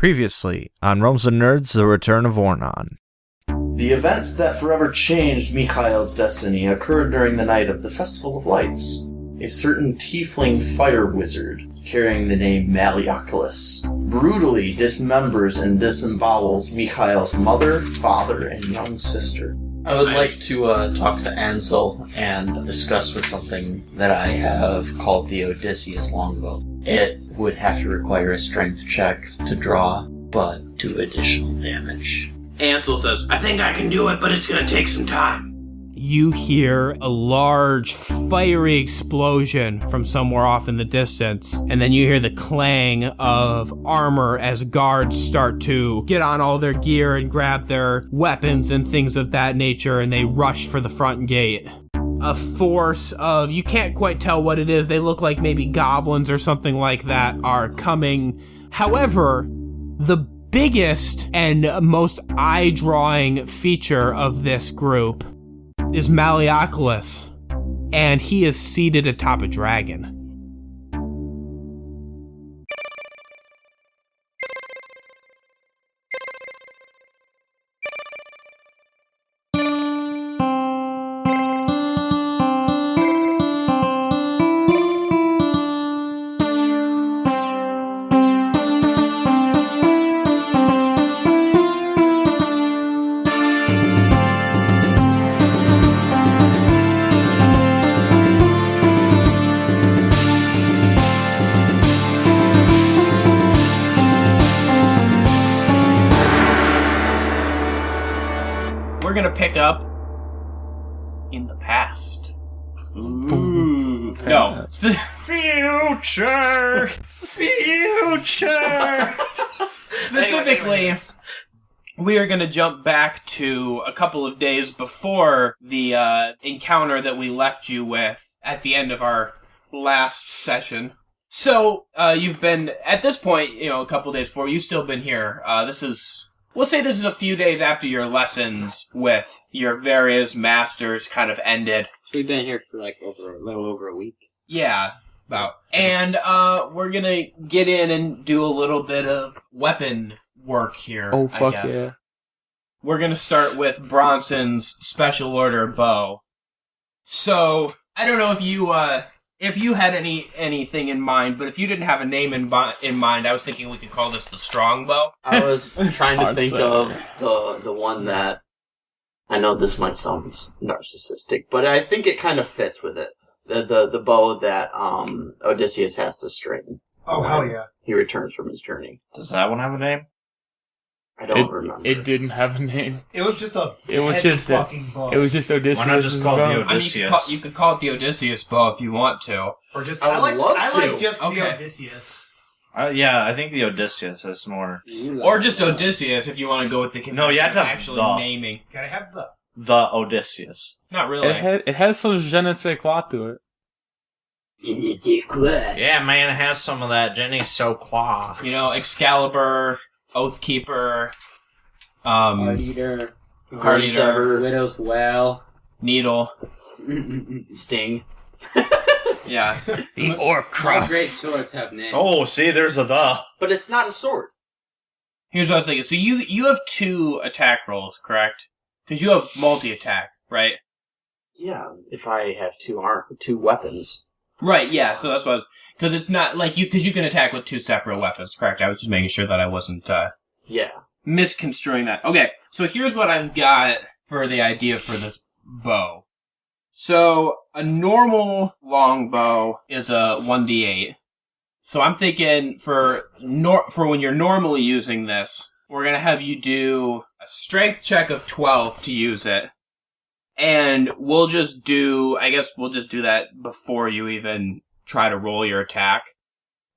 Previously on Realms and Nerds, The Return of Ornon. The events that forever changed Mikhail's destiny occurred during the night of the Festival of Lights. A certain tiefling fire wizard, carrying the name Malleoculus, brutally dismembers and disembowels Mikhail's mother, father, and young sister. I would like to talk to Ansel and discuss with something that I have called the Odysseus longbow. It would have to require a strength check to draw, but do additional damage. Ansel says, I think I can do it, but it's going to take some time. You hear a large, fiery explosion from somewhere off in the distance, and then you hear the clang of armor as guards start to get on all their gear and grab their weapons and things of that nature, and they rush for the front gate. A force of, you can't quite tell what it is, they look like maybe goblins or something like that, are coming. However, the biggest and most eye-drawing feature of this group is Malleoculus, and he is seated atop a dragon. We're gonna pick up in the past. Ooh. No. Future! Specifically, we are gonna jump back to a couple of days before the encounter that we left you with at the end of our last session. So, you've been, at this point, a couple of days before, you've still been here. We'll say this is a few days after your lessons with your various masters kind of ended. So we've been here for a little over a week. Yeah, about. And we're gonna get in and do a little bit of weapon work here, Oh, fuck I guess. yeah. We're gonna start with Bronson's special order bow. So, I don't know if you had anything in mind, but if you didn't have a name in mind, I was thinking we could call this the strong bow. I was trying to think of the one that, I know this might sound narcissistic, but I think it kind of fits with it. The bow that Odysseus has to string. Oh, hell yeah. He returns from his journey. Does that one have a name? I don't remember. It didn't have a name. It was just a fucking bow. It was just Odysseus. Why not just call it the I mean, Odysseus? you could call it the Odysseus bow if you want to. Or just, I would love to. like just Okay. the Odysseus. Yeah, I think the Odysseus is more... Or just Odysseus if you want to go with the convention No, you have to of have actually the. naming. Gotta have The Odysseus. Not really. It has some je ne sais quoi to it. Yeah, man, it has some of that je ne sais quoi. Excalibur, Oathkeeper, Heart-Eater, Heart-Eater, Widow's Well, Needle. Sting. Yeah. The Orc all great swords have names. Oh, see, there's a the. But it's not a sword. Here's what I was thinking. So you have 2 attack rolls, correct? Because you have multi-attack, right? Yeah, if I have two weapons. Right, yeah, so that's what I was... Because it's not like you... Because you can attack with 2 separate weapons, correct? I was just making sure that I wasn't Yeah. misconstruing that. Okay, so here's what I've got for the idea for this bow. So, a normal longbow is a 1d8. So I'm thinking for when you're normally using this, we're going to have you do a strength check of 12 to use it. And we'll just do that before you even try to roll your attack.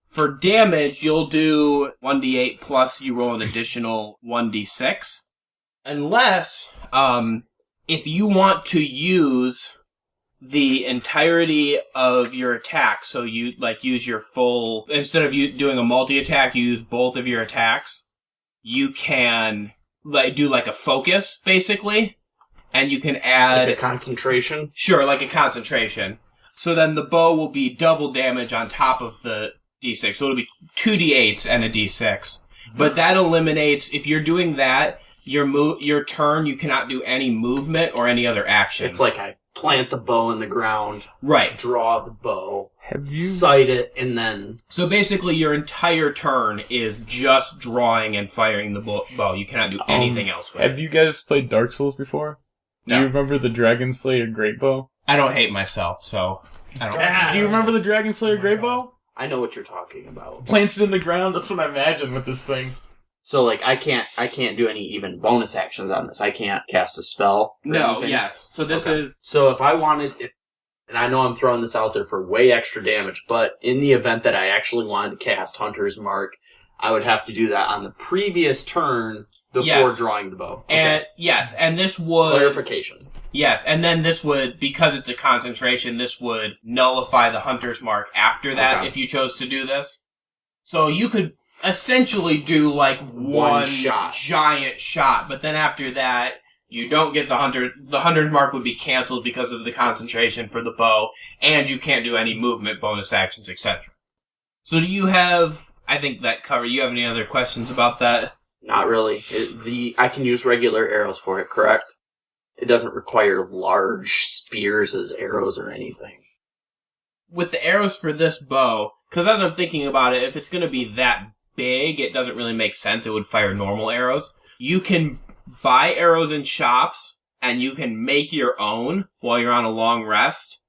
For damage, you'll do 1d8 plus you roll an additional 1d6. Unless, if you want to use the entirety of your attack, so you, use your full, instead of you doing a multi-attack, you use both of your attacks, you can, do a focus, basically, and you can add... Like a concentration? Sure, like a concentration. So then the bow will be double damage on top of the d6. So it'll be 2d8s and a d6. But that eliminates, if you're doing that, your turn, you cannot do any movement or any other actions. It's like I plant the bow in the ground, right. draw the bow, Have you? sight it, and then... So basically your entire turn is just drawing and firing the bow. You cannot do anything else with it. Have you guys played Dark Souls before? Do No. you remember the Dragon Slayer Great Bow? I don't hate myself, so I don't. Do you remember the Dragon Slayer Great Bow? I know what you're talking about. Plants it in the ground. That's what I imagine with this thing. So, like, I can't do any even bonus actions on this. I can't cast a spell. Or No, anything. yes. So this Okay. is... So if I wanted, and I know I'm throwing this out there for way extra damage, but in the event that I actually wanted to cast Hunter's Mark, I would have to do that on the previous turn before Yes. drawing the bow. Okay. And yes, and this would... Clarification. Yes, and then this would, because it's a concentration, this would nullify the Hunter's Mark after that Okay. if you chose to do this. So you could essentially do like one shot. giant shot, but then after that, you don't get the Hunter's Mark would be canceled because of the concentration for the bow, and you can't do any movement, bonus actions, etc. So do you have, I think that cover, you have any other questions about that? Not really. I can use regular arrows for it, correct? It doesn't require large spears as arrows or anything. With the arrows for this bow, because as I'm thinking about it, if it's going to be that big, it doesn't really make sense. It would fire normal arrows. You can buy arrows in shops, and you can make your own while you're on a long rest,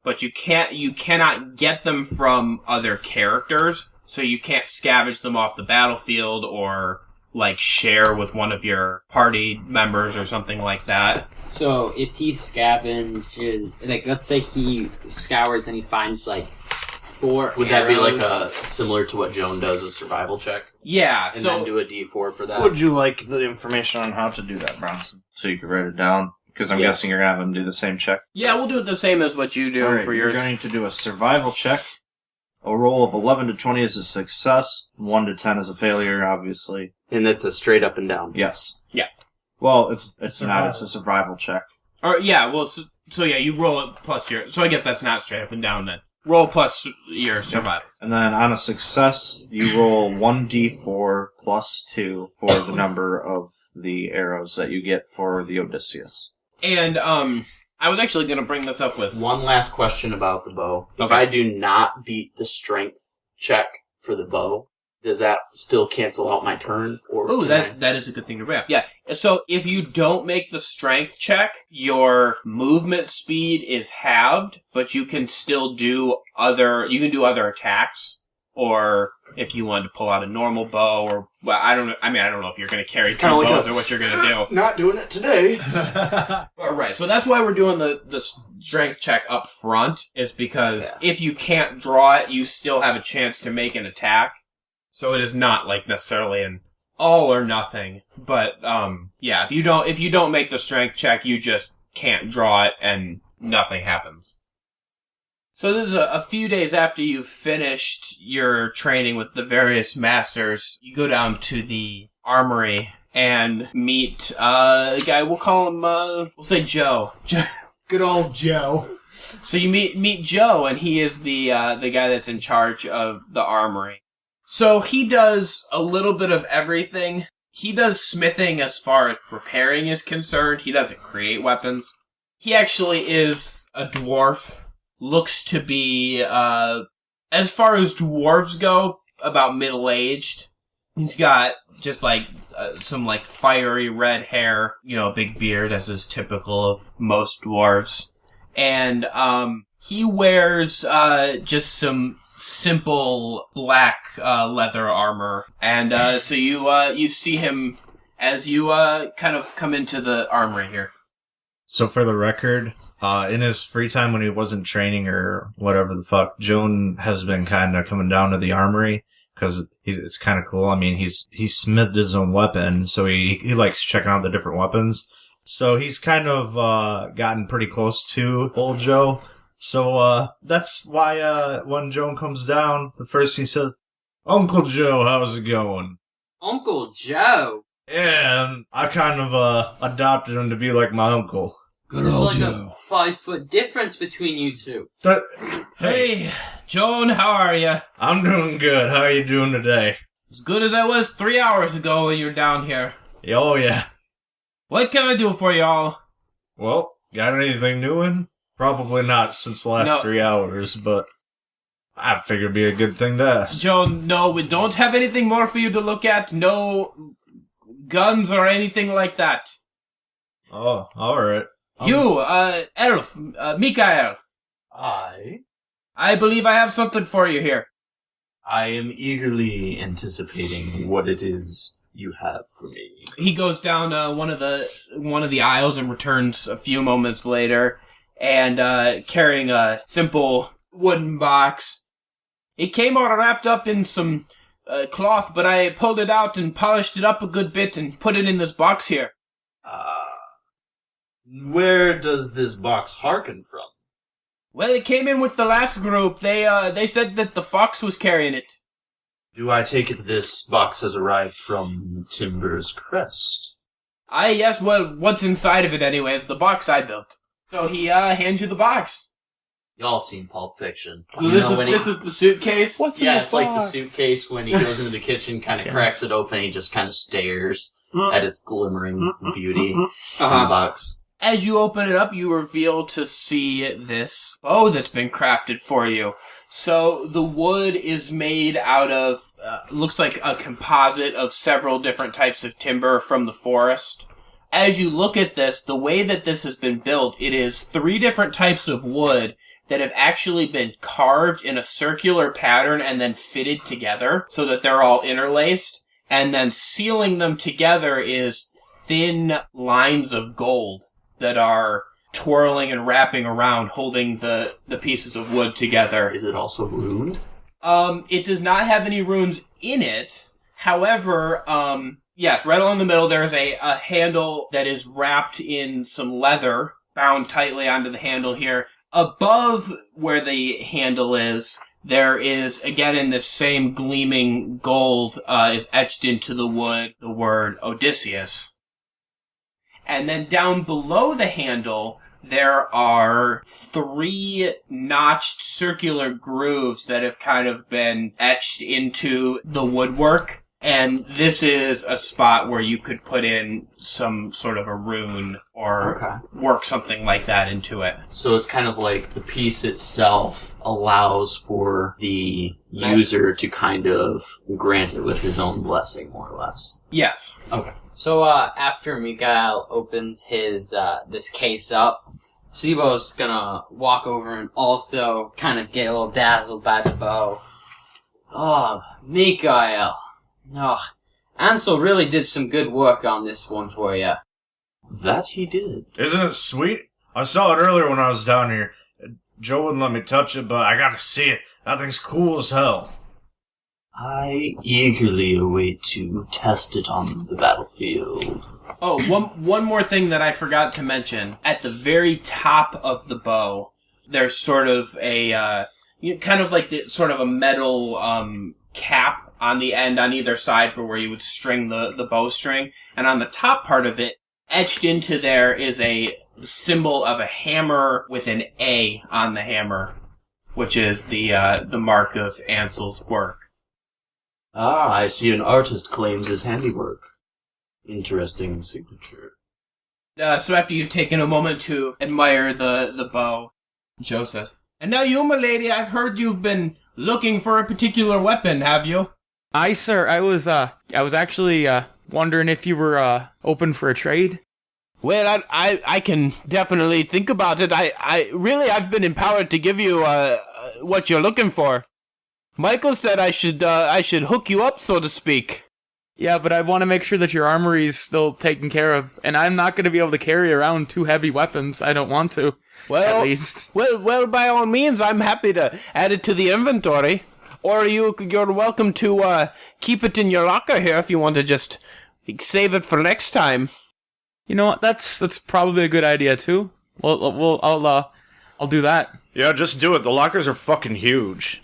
but you cannot get them from other characters, so you can't scavenge them off the battlefield or like share with one of your party members or something like that. So if he scavenges, like, let's say he scours and he finds like 4 Would that be like arrows. similar to what Joan does, a survival check? Yeah, And so then do a d4 for that? Would you like the information on how to do that, Bronson? So you could write it down? Because I'm Yeah. guessing you're going to have him do the same check. yeah, we'll do it the same as what you do All right, for you're yours. going to do a survival check. A roll of 11 to 20 is a success. 1 to 10 is a failure, obviously. And it's a straight up and down. Yes. Yeah. Well, it's not. Survival. It's a survival check. Or yeah, well, so yeah, you roll it plus your. So I guess that's not straight up and down then. Roll plus your survival. And then on a success, you roll 1d4 plus 2 for the number of the arrows that you get for the Odysseus. And I was actually going to bring this up with. One last question about the bow. If Okay. I do not beat the strength check for the bow, does that still cancel out my turn? Or Oh, can I- that is a good thing to bring up. Yeah. So if you don't make the strength check, your movement speed is halved, but you can still do other attacks. Or if you wanted to pull out a normal bow, or well, I don't know. I mean, I don't know if you're going to carry It's 2 kinda like bows a- or what you're going to do. Not doing it today. Right, so that's why we're doing the strength check up front, is because if you can't draw it, you still have a chance to make an attack. So it is not like necessarily an all or nothing. But yeah, if you don't make the strength check, you just can't draw it and nothing happens. So this is a few days after you've finished your training with the various masters, you go down to the armory and meet a guy, we'll call him, we'll say Joe. Good old Joe. So you meet Joe, and he is the guy that's in charge of the armory. So he does a little bit of everything. He does smithing as far as preparing is concerned. He doesn't create weapons. He actually is a dwarf. Looks to be, as far as dwarves go, about middle-aged. He's got just like some like fiery red hair, a big beard, as is typical of most dwarves. And he wears just some simple black leather armor. And so you see him as you kind of come into the armory here. So for the record, in his free time when he wasn't training or whatever the fuck, Joan has been kind of coming down to the armory because it's kind of cool. I mean, he's smithed his own weapon, so he likes checking out the different weapons. So he's kind of gotten pretty close to old Joe. So that's why when Joan comes down, the first thing he says, "Uncle Joe, how's it going?" Uncle Joe. Yeah, and I kind of adopted him to be like my uncle. Good There's old like Joe. a 5-foot difference between you two. But, Hey, Joan, how are you? I'm doing good. How are you doing today? As good as I was 3 hours ago when you were down here. Oh, yeah. What can I do for y'all? Well, got anything new in? Probably not since the last 3 hours, but I figured it'd be a good thing to ask. Joan, no, we don't have anything more for you to look at. No guns or anything like that. Oh, alright. You, Elf, Mikael. I believe I have something for you here. I am eagerly anticipating what it is you have for me. He goes down one of the aisles and returns a few moments later, and carrying a simple wooden box. It came all wrapped up in some cloth, but I pulled it out and polished it up a good bit and put it in this box here. Where does this box harken from? Well, it came in with the last group. They said that the fox was carrying it. Do I take it this box has arrived from Timber's Crest? Yes, well, what's inside of it anyways? The box I built. So he hands you the box. Y'all seen Pulp Fiction. So this is the suitcase? What's in Yeah, the it's like the box? suitcase when he goes into the kitchen, kind of cracks it open, and he just kind of stares at its glimmering beauty in the box. As you open it up, you reveal to see this bow that's been crafted for you. So the wood is made out of, looks like a composite of several different types of timber from the forest. As you look at this, the way that this has been built, it is 3 different types of wood that have actually been carved in a circular pattern and then fitted together so that they're all interlaced. And then sealing them together is thin lines of gold that are twirling and wrapping around, holding the pieces of wood together. Is it also ruined? It does not have any runes in it. However, yes, right along the middle there's a handle that is wrapped in some leather, bound tightly onto the handle here. Above where the handle is, there is, again in this same gleaming gold, is etched into the wood, the word Odysseus. And then down below the handle, there are 3 notched circular grooves that have kind of been etched into the woodwork. And this is a spot where you could put in some sort of a rune or work something like that into it. So it's kind of like the piece itself allows for the user to kind of grant it with his own blessing, more or less. Yes. Okay. So, after Mikael opens his, this case up, Seebo's gonna walk over and also kind of get a little dazzled by the bow. Oh, Mikael. Oh, Ansel really did some good work on this one for you. That he did. Isn't it sweet? I saw it earlier when I was down here. Joe wouldn't let me touch it, but I got to see it. That thing's cool as hell. I eagerly await to test it on the battlefield. Oh, one more thing that I forgot to mention. At the very top of the bow, there's sort of a, kind of like sort of a metal cap on the end on either side for where you would string the bowstring. And on the top part of it, etched into there is a symbol of a hammer with an A on the hammer, which is the mark of Ansel's work. Ah, I see an artist claims his handiwork. Interesting signature. So after you've taken a moment to admire the bow, Joe says, "And now you, my lady, I've heard you've been looking for a particular weapon, have you?" Aye, sir. I was actually wondering if you were open for a trade. Well, I can definitely think about it. I've been empowered to give you what you're looking for. Michael said I should hook you up, so to speak. Yeah, but I want to make sure that your armory's still taken care of, and I'm not going to be able to carry around 2 heavy weapons. I don't want to. Well, at least. Well, by all means, I'm happy to add it to the inventory. Or you're welcome to keep it in your locker here if you want to just save it for next time. You know what? That's probably a good idea too. I'll do that. Yeah, just do it. The lockers are fucking huge.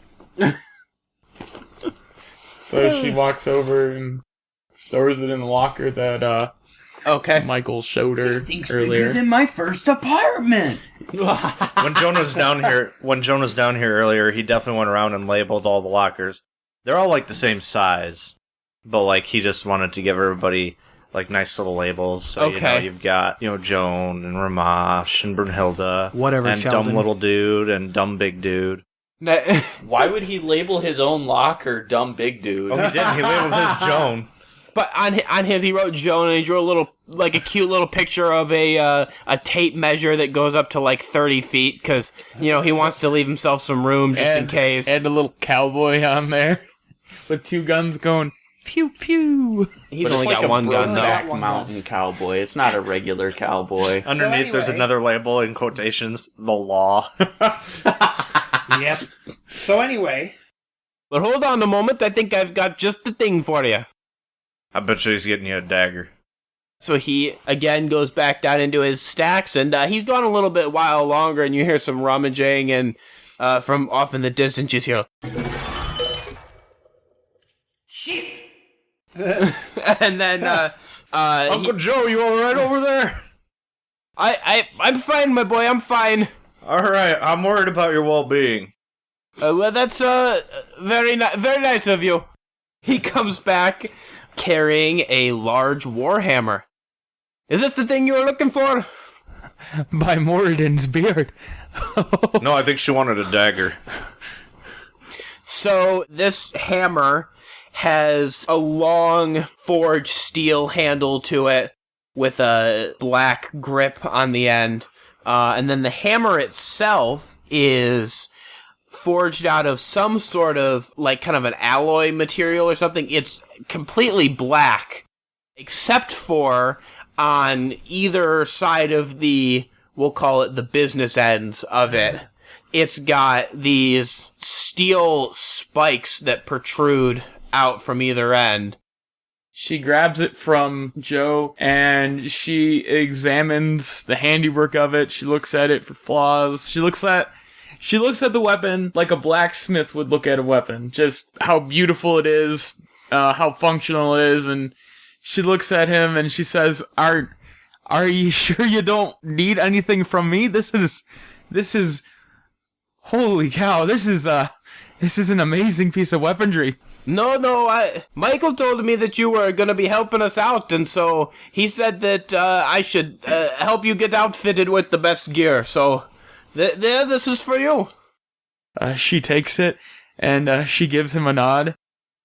So she walks over and stores it in the locker that Michael showed her earlier. Bigger than my first apartment. When Joan was down here earlier, he definitely went around and labeled all the lockers. They're all like the same size. But, like, he just wanted to give everybody, like, nice little labels. So, Okay. you've got, Joan and Rhomash and Brunhilde. Whatever, And Sheldon. Dumb Little Dude and Dumb Big Dude. Why would he label his own locker dumb big dude? Oh, he didn't. He labeled his Joan. But on his, he wrote Joan, and he drew a cute little picture of a tape measure that goes up to like 30 feet, because, he wants to leave himself some room just in case. And a little cowboy on there with 2 guns going pew pew. He's But only it's got like one gun, though. Back mountain cowboy. It's not a regular cowboy. Underneath, there's anyway- another label in quotations, the law. Yep. So anyway, But hold on a moment, I think I've got just the thing for you. I bet you he's getting you a dagger. So he, again, goes back down into his stacks, and he's gone a little bit while longer, and you hear some rummaging, and from off in the distance, you hear... Shit! And then, Uncle Joe, you alright over there? I'm fine, my boy, I'm fine. Alright, I'm worried about your well-being. Well, that's, very nice of you. He comes back carrying a large warhammer. Is it the thing you were looking for? By Moradin's beard. No, I think she wanted a dagger. So, this hammer has a long forged steel handle to it with a black grip on the end. And then the hammer itself is forged out of some sort of, like, kind of an alloy material or something. It's completely black, except for on either side of the, we'll call it the business ends of it, it's got these steel spikes that protrude out from either end. She grabs it from Joe and she examines the handiwork of it. She looks at it for flaws. She looks at the weapon like a blacksmith would look at a weapon. Just how beautiful it is, how functional it is, and she looks at him and she says, Are you sure you don't need anything from me? This is holy cow, this is an amazing piece of weaponry. No, Michael told me that you were going to be helping us out, and so he said that I should help you get outfitted with the best gear, so this is for you. She takes it, and she gives him a nod,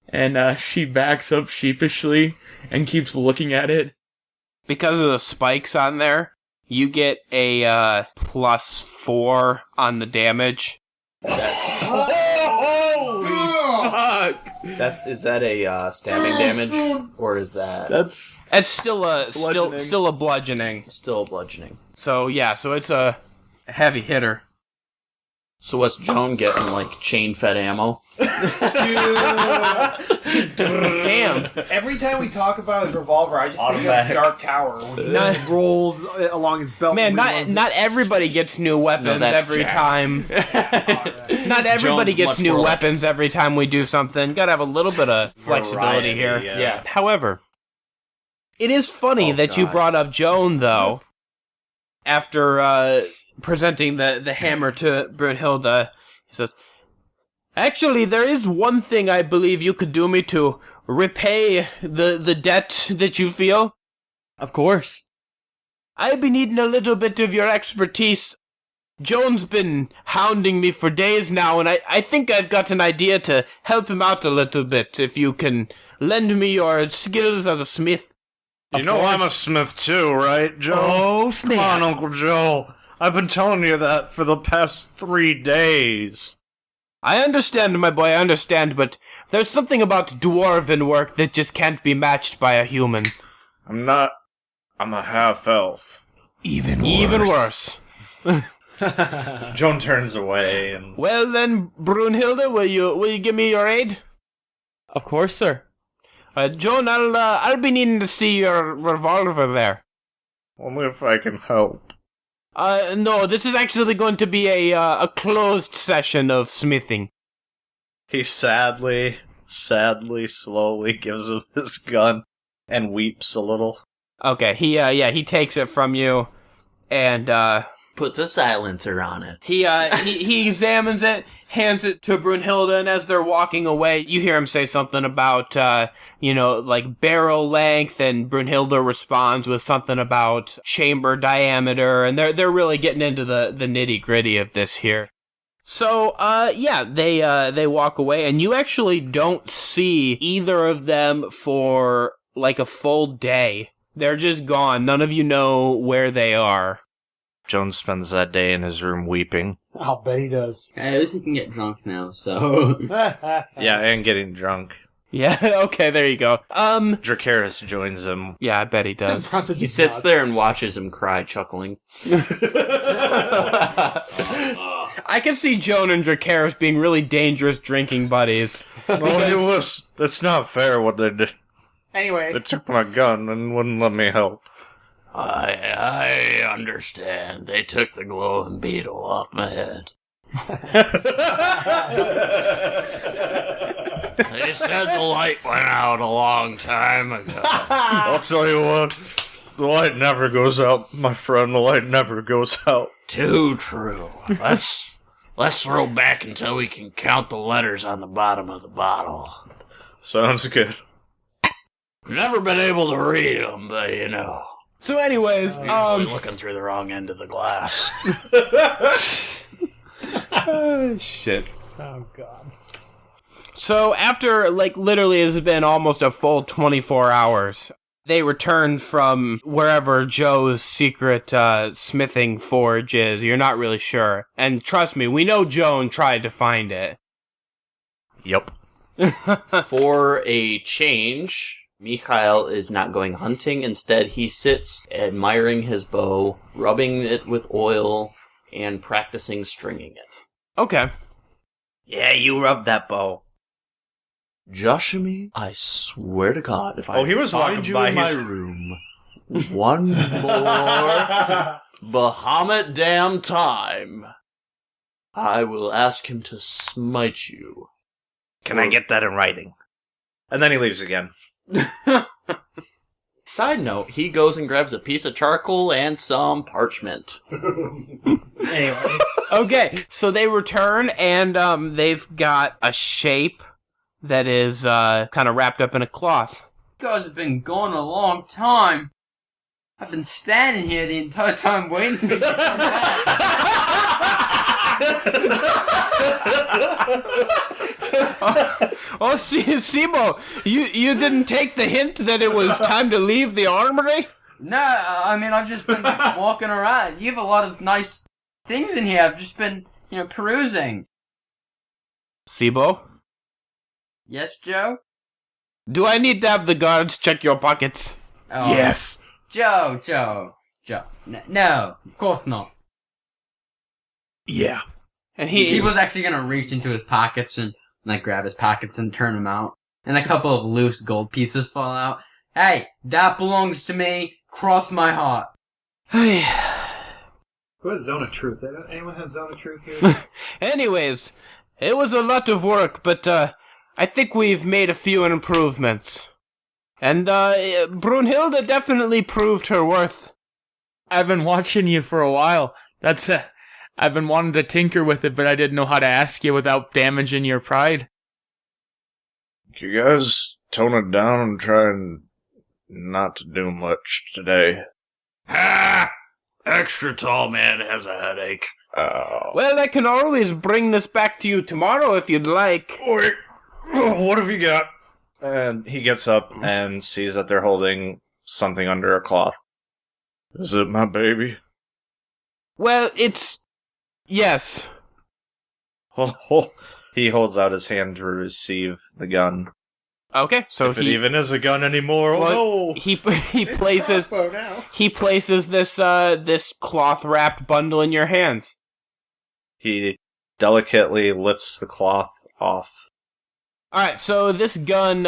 and she backs up sheepishly and keeps looking at it. Because of the spikes on there, you get a +4 on the damage. Is that a stabbing damage, or is that That's It's still a Bludgeoning. still a bludgeoning. still bludgeoning? So yeah, so it's a heavy hitter. So what's Joan getting? Like chain-fed ammo? Damn. every time we talk about his revolver, I just Automatic. think of Dark Tower when he Not- rolls along his belt. Man, and not everybody gets new weapons No, that's every Jack. time. Not everybody Jones gets much new more like- weapons every time we do something. Gotta have a little bit of flexibility here. Yeah. However, it is funny Oh, that you God. brought up Joan, though, after presenting the hammer to Brunhilde. He says, actually, there is one thing I believe you could do me to repay the debt that you feel. of course. I've been needing a little bit of your expertise. Joan's been hounding me for days now, and I think I've got an idea to help him out a little bit, if you can lend me your skills as a smith. You know I'm a smith too, right, Joe? Oh, Come snap. on, Uncle Joe. I've been telling you that for the past 3 days. I understand, my boy, I understand, but there's something about dwarven work that just can't be matched by a human. I'm a half-elf. Even worse. Joan turns away and... Well then, Brunhilde, will you give me your aid? Of course, sir. Joan, I'll be needing to see your revolver there. Only if I can help. No, this is actually going to be a closed session of smithing. He sadly, slowly gives him his gun and weeps a little. Okay, he takes it from you, and Puts a silencer on it. He examines it, hands it to Brunhilde, and as they're walking away, you hear him say something about, like barrel length, and Brunhilde responds with something about chamber diameter, and they're really getting into the nitty gritty of this here. So, they walk away, and you actually don't see either of them for like a full day. They're just gone. None of you know where they are. Joan spends that day in his room weeping. I'll bet he does. At least he can get drunk now, so... Yeah, and getting drunk. Yeah, okay, there you go. Dracarys joins him. Yeah, I bet he does. He sits there and watches him cry, chuckling. I can see Joan and Dracarys being really dangerous drinking buddies. That's not fair what they did. Anyway. They took my gun and wouldn't let me help. I understand. They took the glowing beetle off my head. They said the light went out a long time ago. I'll tell you what, the light never goes out, my friend. The light never goes out. Too true. Let's throw back until we can count the letters on the bottom of the bottle. Sounds good. Never been able to read them, but you know. So anyways, Usually looking through the wrong end of the glass. shit. Oh, God. So after, literally it's been almost a full 24 hours, they return from wherever Joe's secret smithing forge is. You're not really sure. And trust me, we know Joan tried to find it. Yep. For a change, Mikhail is not going hunting. Instead, he sits admiring his bow, rubbing it with oil, and practicing stringing it. Okay. Yeah, you rub that bow. Joshua, I swear to God, if he was find walking you by in my his- room one more Bahamut damn time, I will ask him to smite you. Can I get that in writing? And then he leaves again. Side note, he goes and grabs a piece of charcoal and some parchment. Anyway. Okay, so they return, and they've got a shape that is kind of wrapped up in a cloth. You guys have been gone a long time. I've been standing here the entire time waiting for you to come back. Seebo, you didn't take the hint that it was time to leave the armory? No, I mean, I've just been walking around. You have a lot of nice things in here. I've just been, perusing. Seebo, Yes, Joe? do I need to have the guards check your pockets? Oh, Yes. Joe. No, of course not. Yeah. And He was actually going to reach into his pockets and, grab his pockets and turn them out. And a couple of loose gold pieces fall out. Hey, that belongs to me. Cross my heart. Who has Zone of Truth? Anyone have Zone of Truth here? Anyways, it was a lot of work, but I think we've made a few improvements. And Brunhilde definitely proved her worth. I've been watching you for a while. I've been wanting to tinker with it, but I didn't know how to ask you without damaging your pride. You guys tone it down and try and not to do much today. Ah! Extra tall man has a headache. Oh. Well, I can always bring this back to you tomorrow if you'd like. Wait, what have you got? And he gets up and sees that they're holding something under a cloth. Is it my baby? Well, yes. He holds out his hand to receive the gun. Okay, so If it even is a gun anymore, no! He places now. he places this cloth wrapped bundle in your hands. He delicately lifts the cloth off. Alright, so this gun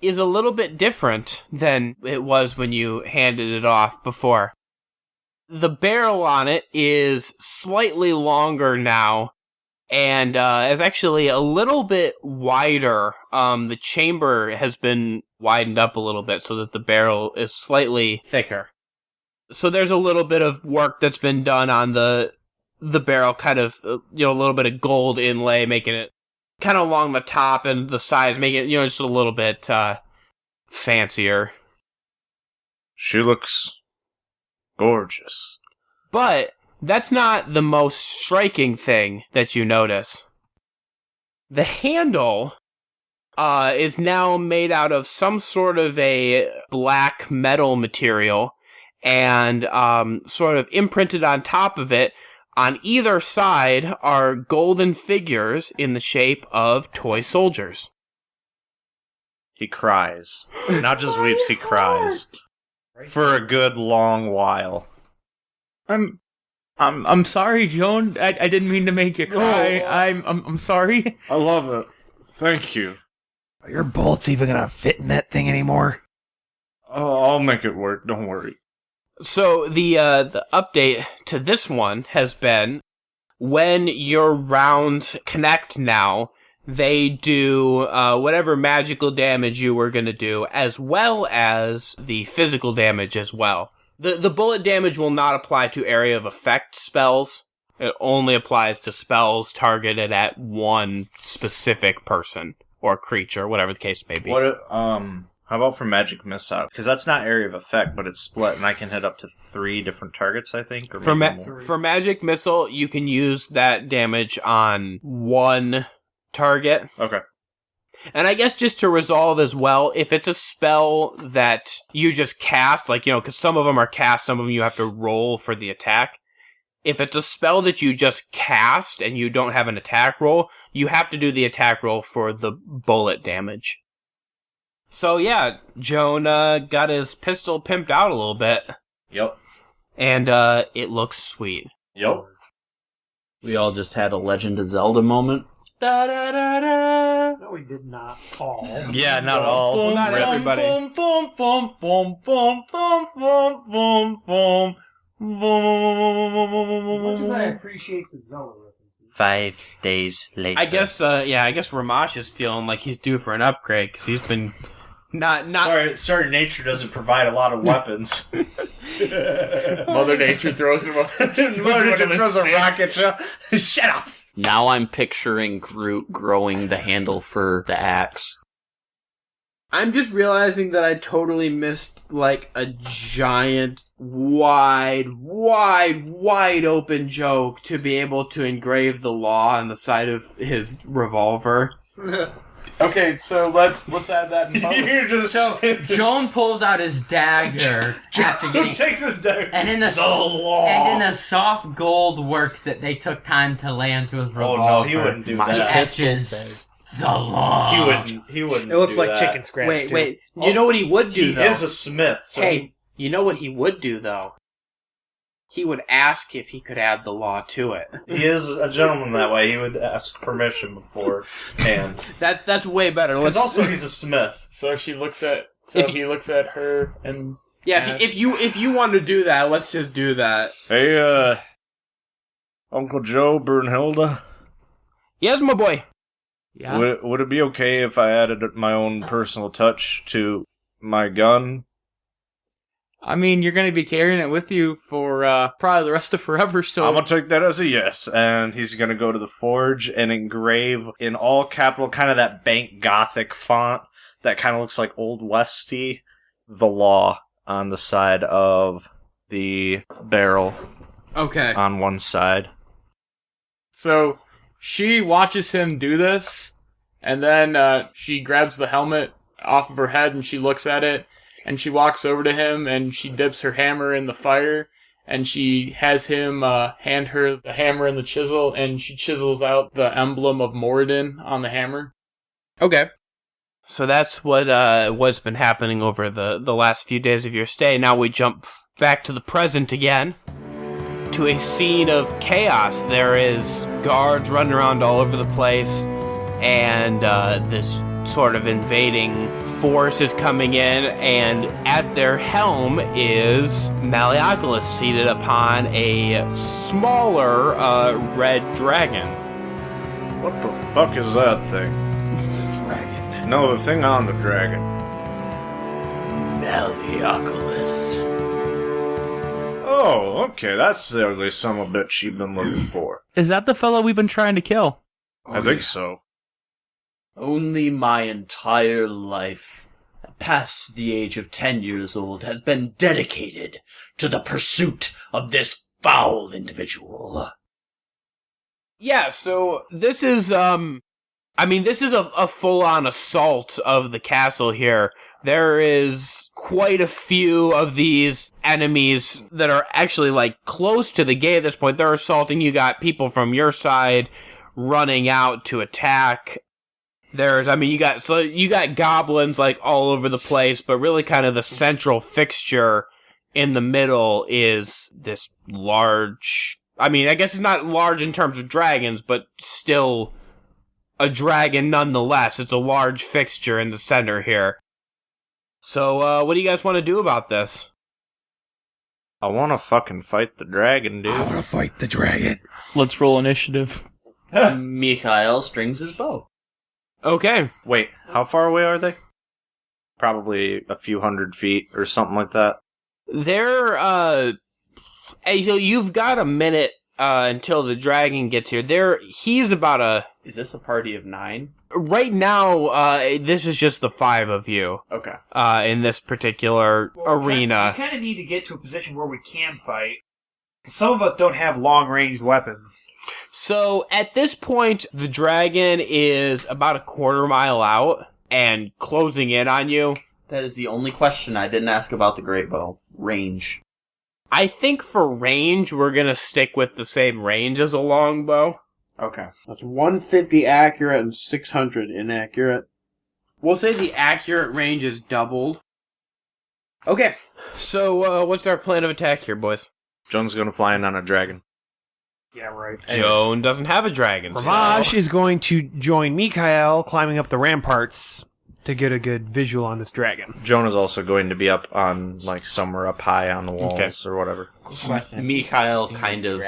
is a little bit different than it was when you handed it off before. The barrel on it is slightly longer now, and is actually a little bit wider. The chamber has been widened up a little bit so that the barrel is slightly thicker. So there's a little bit of work that's been done on the barrel, kind of, a little bit of gold inlay, making it kind of along the top and the sides, making it, just a little bit fancier. She looks gorgeous. But that's not the most striking thing that you notice. The handle is now made out of some sort of a black metal material, and sort of imprinted on top of it, on either side, are golden figures in the shape of toy soldiers. He cries. Not just weeps, he cries. For a good long while. I'm sorry, Joan. I didn't mean to make you cry. I'm sorry. I love it. Thank you. Are your bullets even gonna fit in that thing anymore? Oh, I'll make it work. Don't worry. So the update to this one has been, when your rounds connect now, they do whatever magical damage you were going to do, as well as the physical damage as well. The bullet damage will not apply to area of effect spells. It only applies to spells targeted at one specific person or creature, whatever the case may be. How about for magic missile? Because that's not area of effect, but it's split, and I can hit up to 3 different targets, I think. Or For magic missile, you can use that damage on one target. Okay. And I guess just to resolve as well, if it's a spell that you just cast, because some of them are cast, some of them you have to roll for the attack. If it's a spell that you just cast and you don't have an attack roll, you have to do the attack roll for the bullet damage. So yeah, Joan got his pistol pimped out a little bit. Yep. And it looks sweet. Yep. We all just had a Legend of Zelda moment. Da da da da. No, we did not all. Yeah, not all. Well, not everybody. Much as I appreciate the Zelda references. 5 days later. I guess Rhomash is feeling like he's due for an upgrade, because he's been not. Sorry, nature doesn't provide a lot of weapons. Mother Nature throws him up. Mother Nature throws a rocket. Shut up. Now I'm picturing Groot growing the handle for the axe. I'm just realizing that I totally missed, a giant, wide open joke to be able to engrave the law on the side of his revolver. Okay, so let's add that in post. So Joan pulls out his dagger after getting takes his dagger. and in the soft gold work that they took time to lay onto his revolver. Oh no, he wouldn't do He that. etches the law. He wouldn't. It looks do like that. chicken scratch. Wait. You know what he would do, He though? is a smith. So Hey, you know what he would do, though? He would ask if he could add the law to it. he is a gentleman that way. He would ask permission beforehand. That's way better. Because also he's a smith. So he looks at her and Yeah, if you want to do that, let's just do that. Hey, Uncle Joe, Brunhilde. Yes, my boy. yeah. Would it be okay if I added my own personal touch to my gun? I mean, you're going to be carrying it with you for probably the rest of forever, so... I'm gonna take that as a yes, and he's gonna go to the forge and engrave in all capital, kind of that bank gothic font that kind of looks like Old Westy, the law on the side of the barrel Okay. on one side. So she watches him do this, and then she grabs the helmet off of her head and she looks at it, and she walks over to him and she dips her hammer in the fire, and she has him hand her the hammer and the chisel, and she chisels out the emblem of Moradin on the hammer. Okay. So that's what's been happening over the last few days of your stay. Now we jump back to the present again, to a scene of chaos. There is guards running around all over the place, and this sort of invading force is coming in, and at their helm is Malleoculus seated upon a smaller red dragon. What the fuck is that thing? Dragon. No, the thing on the dragon. Malleoculus. okay, that's the ugly son of a bitch you've been looking for. Is that the fellow we've been trying to kill? I think so. Only my entire life, past the age of 10 years old, has been dedicated to the pursuit of this foul individual. Yeah, so this is, this is a full-on assault of the castle here. There is quite a few of these enemies that are actually, like, close to the gate at this point. They're assaulting. You got people from your side running out to attack. You got goblins, like, all over the place, but really kind of the central fixture in the middle is this large... I guess it's not large in terms of dragons, but still a dragon nonetheless. It's a large fixture in the center here. So, what do you guys want to do about this? I want to fucking fight the dragon, dude. I want to fight the dragon. Let's roll initiative. Mikhail strings his bow. Okay. Wait, how far away are they? Probably a few 100 feet or something like that. Hey, so you've got a minute until the dragon gets here. He's about a... Is this a party of 9? Right now, this is just the 5 of you. Okay. In this particular arena. We kind of need to get to a position where we can fight. Some of us don't have long-ranged weapons. So, at this point, the dragon is about a quarter mile out and closing in on you. That is the only question I didn't ask about the great bow. Range. I think for range, we're going to stick with the same range as a longbow. Okay. That's 150 accurate and 600 inaccurate. We'll say the accurate range is doubled. Okay. So, what's our plan of attack here, boys? Joan's gonna fly in on a dragon. Yeah, right. Joan doesn't have a dragon. Rhomash is going to join Mikhail climbing up the ramparts to get a good visual on this dragon. Joan is also going to be up on, like, somewhere up high on the walls or whatever. Mikhail kind of,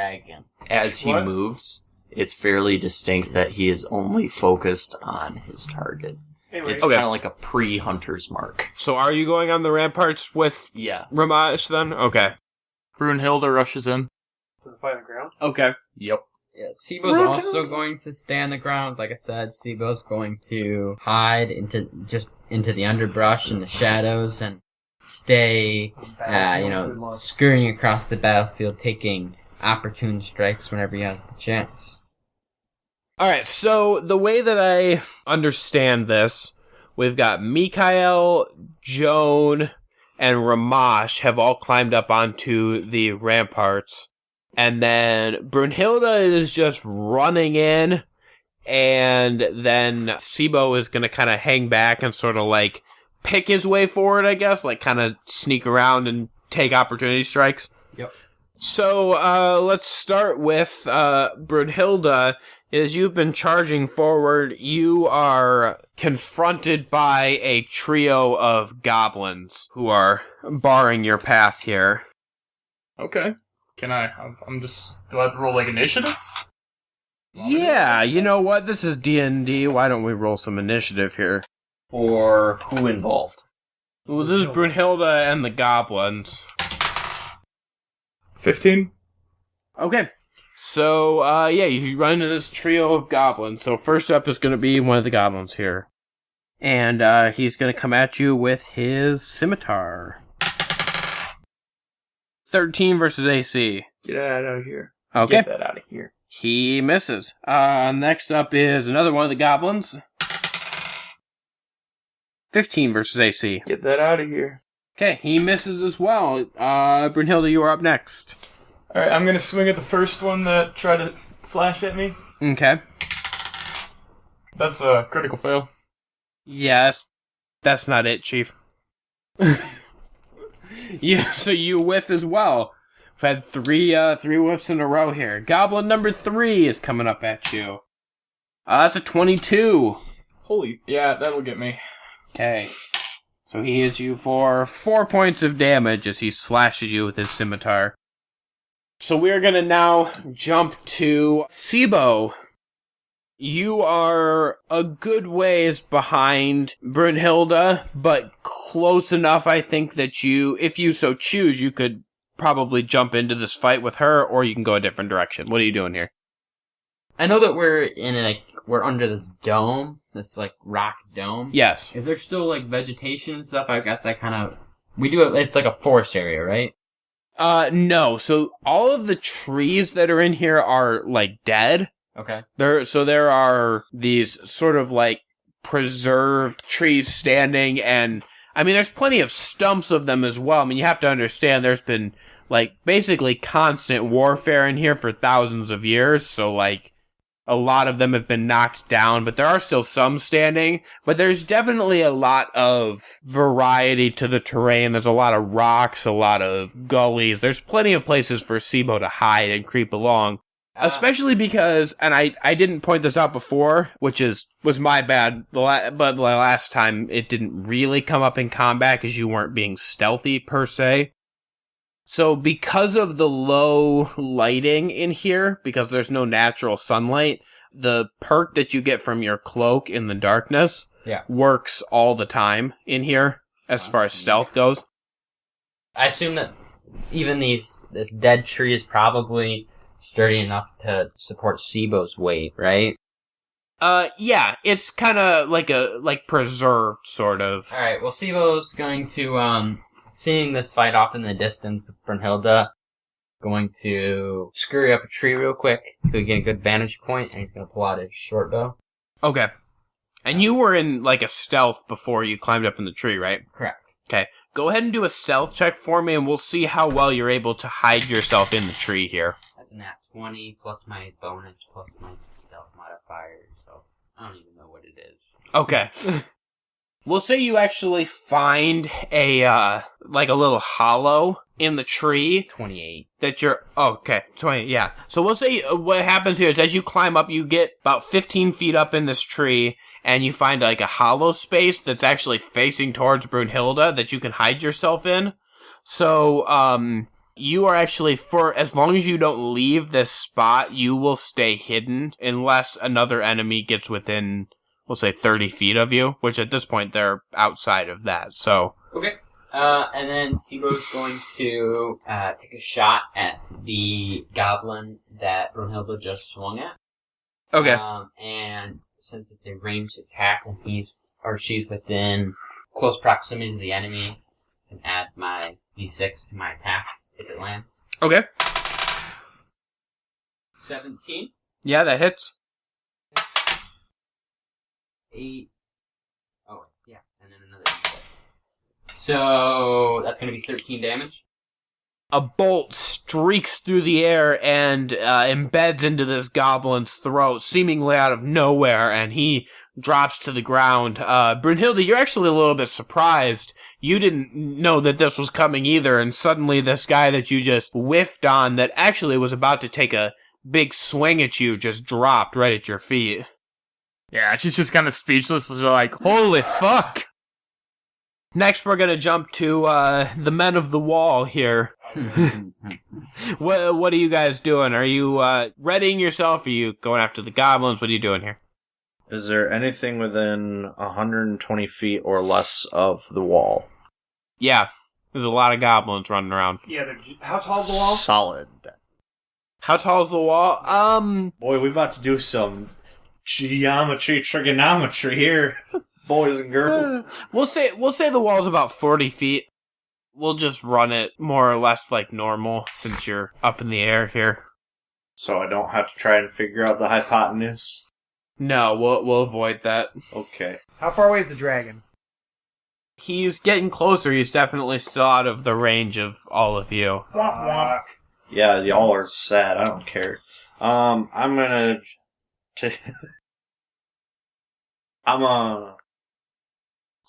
as he moves, it's fairly distinct that he is only focused on his target. Anyway, It's kind of like a pre-hunter's mark. So are you going on the ramparts with Rhomash then? Okay. Brunhilde rushes in. to the fight on the ground. Okay. Yep. Yeah, Seebo's also going to stay on the ground. Like I said, Seebo's going to hide into the underbrush and the shadows and stay, scurrying across the battlefield, taking opportune strikes whenever he has the chance. Alright, so the way that I understand this, we've got Mikhail, Joan, and Rhomash have all climbed up onto the ramparts. And then Brunhilde is just running in, and then Seebo is going to kind of hang back and sort of like pick his way forward, I guess, like kind of sneak around and take opportunity strikes. Yep. So let's start with Brunhilde. As you've been charging forward, you are confronted by a trio of goblins who are barring your path here. Okay. Do I have to roll like initiative? Yeah, you know what? This is D&D. Why don't we roll some initiative here? For who involved? Well, this is Brunhilde and the goblins. 15. Okay. So, you run into this trio of goblins. So first up is going to be one of the goblins here. And he's going to come at you with his scimitar. 13 versus AC. Get that out of here. Okay. Get that out of here. He misses. Next up is another one of the goblins. 15 versus AC. Get that out of here. Okay, he misses as well. Brunhilde, you are up next. Alright, I'm gonna swing at the first one that tried to slash at me. Okay. That's a critical fail. Yes, that's not it, Chief. Yeah, so you whiff as well. We've had three whiffs in a row here. Goblin number 3 is coming up at you. That's a 22. Yeah, that'll get me. Okay. So he hits you for 4 points of damage as he slashes you with his scimitar. So we're gonna now jump to Seebo. You are a good ways behind Brunhilde, but close enough, I think, that you, if you so choose, you could probably jump into this fight with her, or you can go a different direction. What are you doing here? I know that we're we're under this dome, this like rock dome. Yes. Is there still like vegetation and stuff? I guess we do it. It's like a forest area, right? No. So all of the trees that are in here are like dead. Okay. There are these sort of like preserved trees standing, and I mean there's plenty of stumps of them as well. I mean you have to understand there's been like basically constant warfare in here for thousands of years, so like a lot of them have been knocked down, but there are still some standing. But there's definitely a lot of variety to the terrain. There's a lot of rocks, a lot of gullies. There's plenty of places for Seebo to hide and creep along. Especially because, and I didn't point this out before, which was my bad, but the last time it didn't really come up in combat because you weren't being stealthy per se. So because of the low lighting in here, because there's no natural sunlight, the perk that you get from your cloak in the darkness works all the time in here as far as stealth goes. I assume that even this dead tree is probably sturdy enough to support Seebo's weight, right? Yeah, it's kind of like preserved, sort of. Alright, well, Seebo's going to, seeing this fight off in the distance with Brunhilde, going to scurry up a tree real quick so he get a good vantage point, and he's going to pull out his short bow. Okay. And you were in, like, a stealth before you climbed up in the tree, right? Correct. Okay. Go ahead and do a stealth check for me, and we'll see how well you're able to hide yourself in the tree here. That's a nat 20, plus my bonus, plus my stealth modifier, so I don't even know what it is. Okay. We'll say you actually find a little hollow in the tree. 28. That you're, okay, 20, yeah. So we'll say what happens here is as you climb up, you get about 15 feet up in this tree, and you find like a hollow space that's actually facing towards Brunhilde that you can hide yourself in. So, you are actually, for as long as you don't leave this spot, you will stay hidden unless another enemy gets within, we'll say 30 feet of you, which at this point they're outside of that, so. Okay. And then Seebo's going to take a shot at the goblin that Brunhilde just swung at. Okay. And since it's a ranged attack and she's within close proximity to the enemy, I can add my d6 to my attack if it lands. Okay. 17. Yeah, that hits. 8. Oh, yeah, and then another d6. So that's going to be 13 damage. A bolt streaks through the air and embeds into this goblin's throat, seemingly out of nowhere, and he drops to the ground. Brunhilde, you're actually a little bit surprised. You didn't know that this was coming either, and suddenly this guy that you just whiffed on that actually was about to take a big swing at you just dropped right at your feet. Yeah, she's just kind of speechless, like, holy fuck! Next, we're gonna jump to the men of the wall here. What are you guys doing? Are you readying yourself? Are you going after the goblins? What are you doing here? Is there anything within 120 feet or less of the wall? Yeah, there's a lot of goblins running around. Yeah, how tall is the wall? Solid. How tall is the wall? Boy, we about to do some geometry, trigonometry here. Boys and girls. We'll say the wall's about 40 feet. We'll just run it more or less like normal since you're up in the air here. So I don't have to try and figure out the hypotenuse? No, we'll avoid that. Okay. How far away is the dragon? He's getting closer. He's definitely still out of the range of all of you. Fuck. Yeah, y'all are sad. I don't care. I'm gonna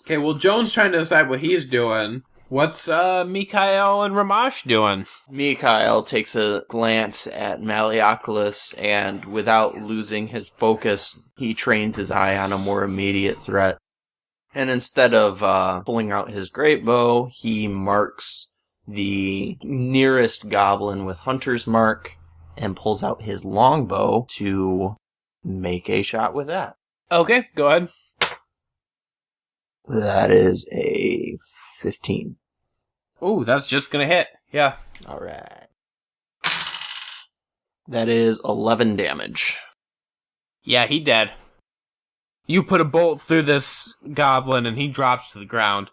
Okay, well, Joan's trying to decide what he's doing. What's Mikhail and Rhomash doing? Mikhail takes a glance at Malleoculus, and without losing his focus, he trains his eye on a more immediate threat. And instead of pulling out his great bow, he marks the nearest goblin with Hunter's Mark and pulls out his longbow to make a shot with that. Okay, go ahead. That is a 15. Ooh, that's just gonna hit. Yeah. Alright. That is 11 damage. Yeah, he dead. You put a bolt through this goblin and he drops to the ground.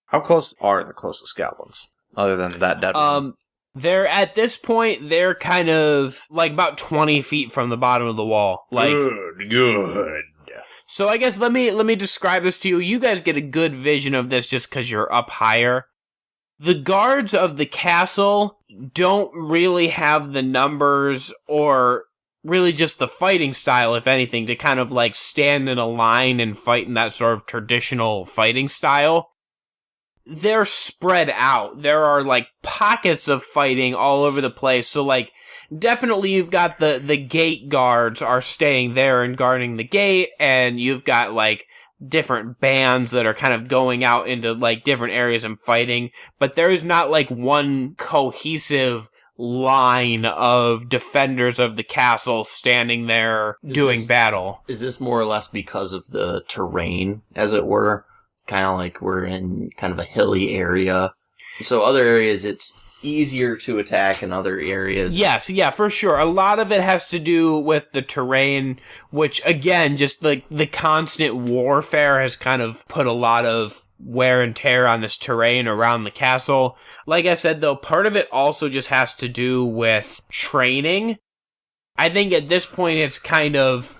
How close are the closest goblins? Other than that dead one? They're, at this point, they're kind of, like, about 20 feet from the bottom of the wall. Like, Good. So I guess let me describe this to you. You guys get a good vision of this just because you're up higher. The guards of the castle don't really have the numbers or really just the fighting style, if anything, to kind of like stand in a line and fight in that sort of traditional fighting style. They're spread out. There are like pockets of fighting all over the place. So like definitely you've got the gate guards are staying there and guarding the gate, and you've got like different bands that are kind of going out into like different areas and fighting, but there's not like one cohesive line of defenders of the castle standing there doing battle. Is this more or less because of the terrain, as it were? Kind of like we're in kind of a hilly area. So other areas it's easier to attack, and other areas... Yes, yeah, for sure. A lot of it has to do with the terrain, which, again, just like the constant warfare has kind of put a lot of wear and tear on this terrain around the castle. Like I said, though, part of it also just has to do with training. I think at this point it's kind of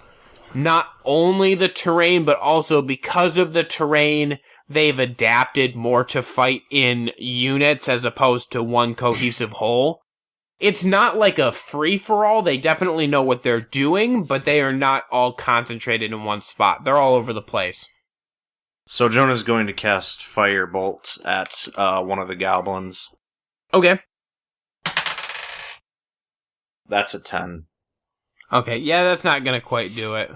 not only the terrain, but also because of the terrain, they've adapted more to fight in units as opposed to one cohesive whole. It's not like a free-for-all. They definitely know what they're doing, but they are not all concentrated in one spot. They're all over the place. So Jonah's going to cast Firebolt at one of the goblins. Okay. That's a 10. Okay, yeah, that's not going to quite do it.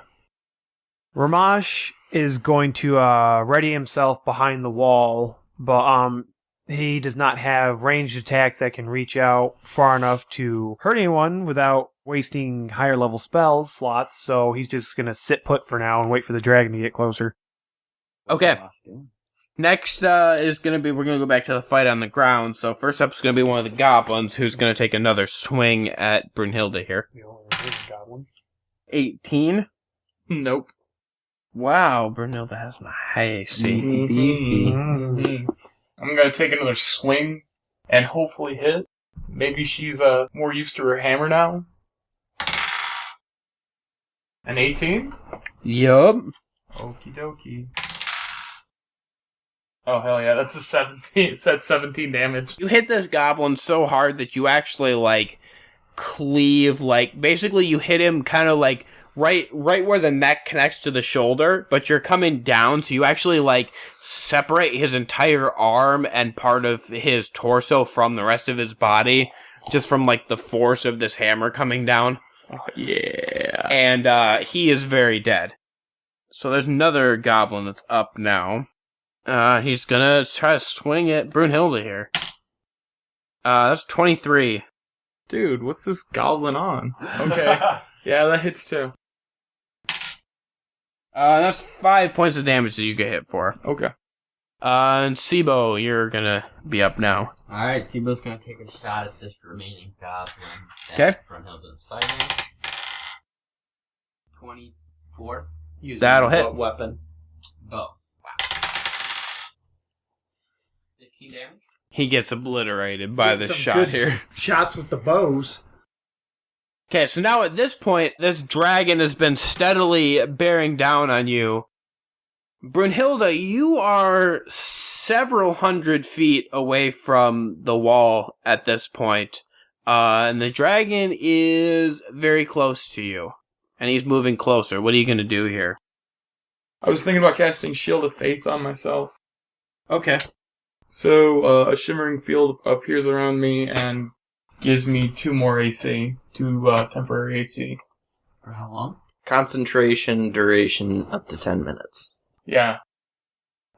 Rhomash is going to ready himself behind the wall, but he does not have ranged attacks that can reach out far enough to hurt anyone without wasting higher level spell slots, so he's just going to sit put for now and wait for the dragon to get closer. Okay. Next is going to be, we're going to go back to the fight on the ground, so first up is going to be one of the goblins who's going to take another swing at Brunhilde here. 18? Nope. Wow, Brunhilde has a high AC. I'm gonna take another swing and hopefully hit. Maybe she's more used to her hammer now. An 18? Yup. Okie dokie. Oh, hell yeah, that's a 17. That's 17 damage. You hit this goblin so hard that you actually, like, cleave, like, basically you hit him kind of, like, right where the neck connects to the shoulder, but you're coming down, so you actually, like, separate his entire arm and part of his torso from the rest of his body, just from, like, the force of this hammer coming down. Oh, yeah. And, he is very dead. So there's another goblin that's up now. He's gonna try to swing at Brunhilde here. That's 23. Dude, what's this goblin on? Okay. Yeah, that hits too. That's 5 points of damage that you get hit for. Okay. And Seebo, you're gonna be up now. Alright, Seebo's gonna take a shot at this remaining goblin. Okay. Brunhilde's fighting. 24. That'll hit. What weapon? Bow. Wow. 15 damage? He gets obliterated by this Some shot good here. Shots with the bows. Okay, so now at this point, this dragon has been steadily bearing down on you. Brunhilde, you are several hundred feet away from the wall at this point, and the dragon is very close to you, and he's moving closer. What are you going to do here? I was thinking about casting Shield of Faith on myself. Okay. So, a shimmering field appears around me and gives me 2 more AC. 2 temporary AC. For how long? Concentration duration up to 10 minutes. Yeah.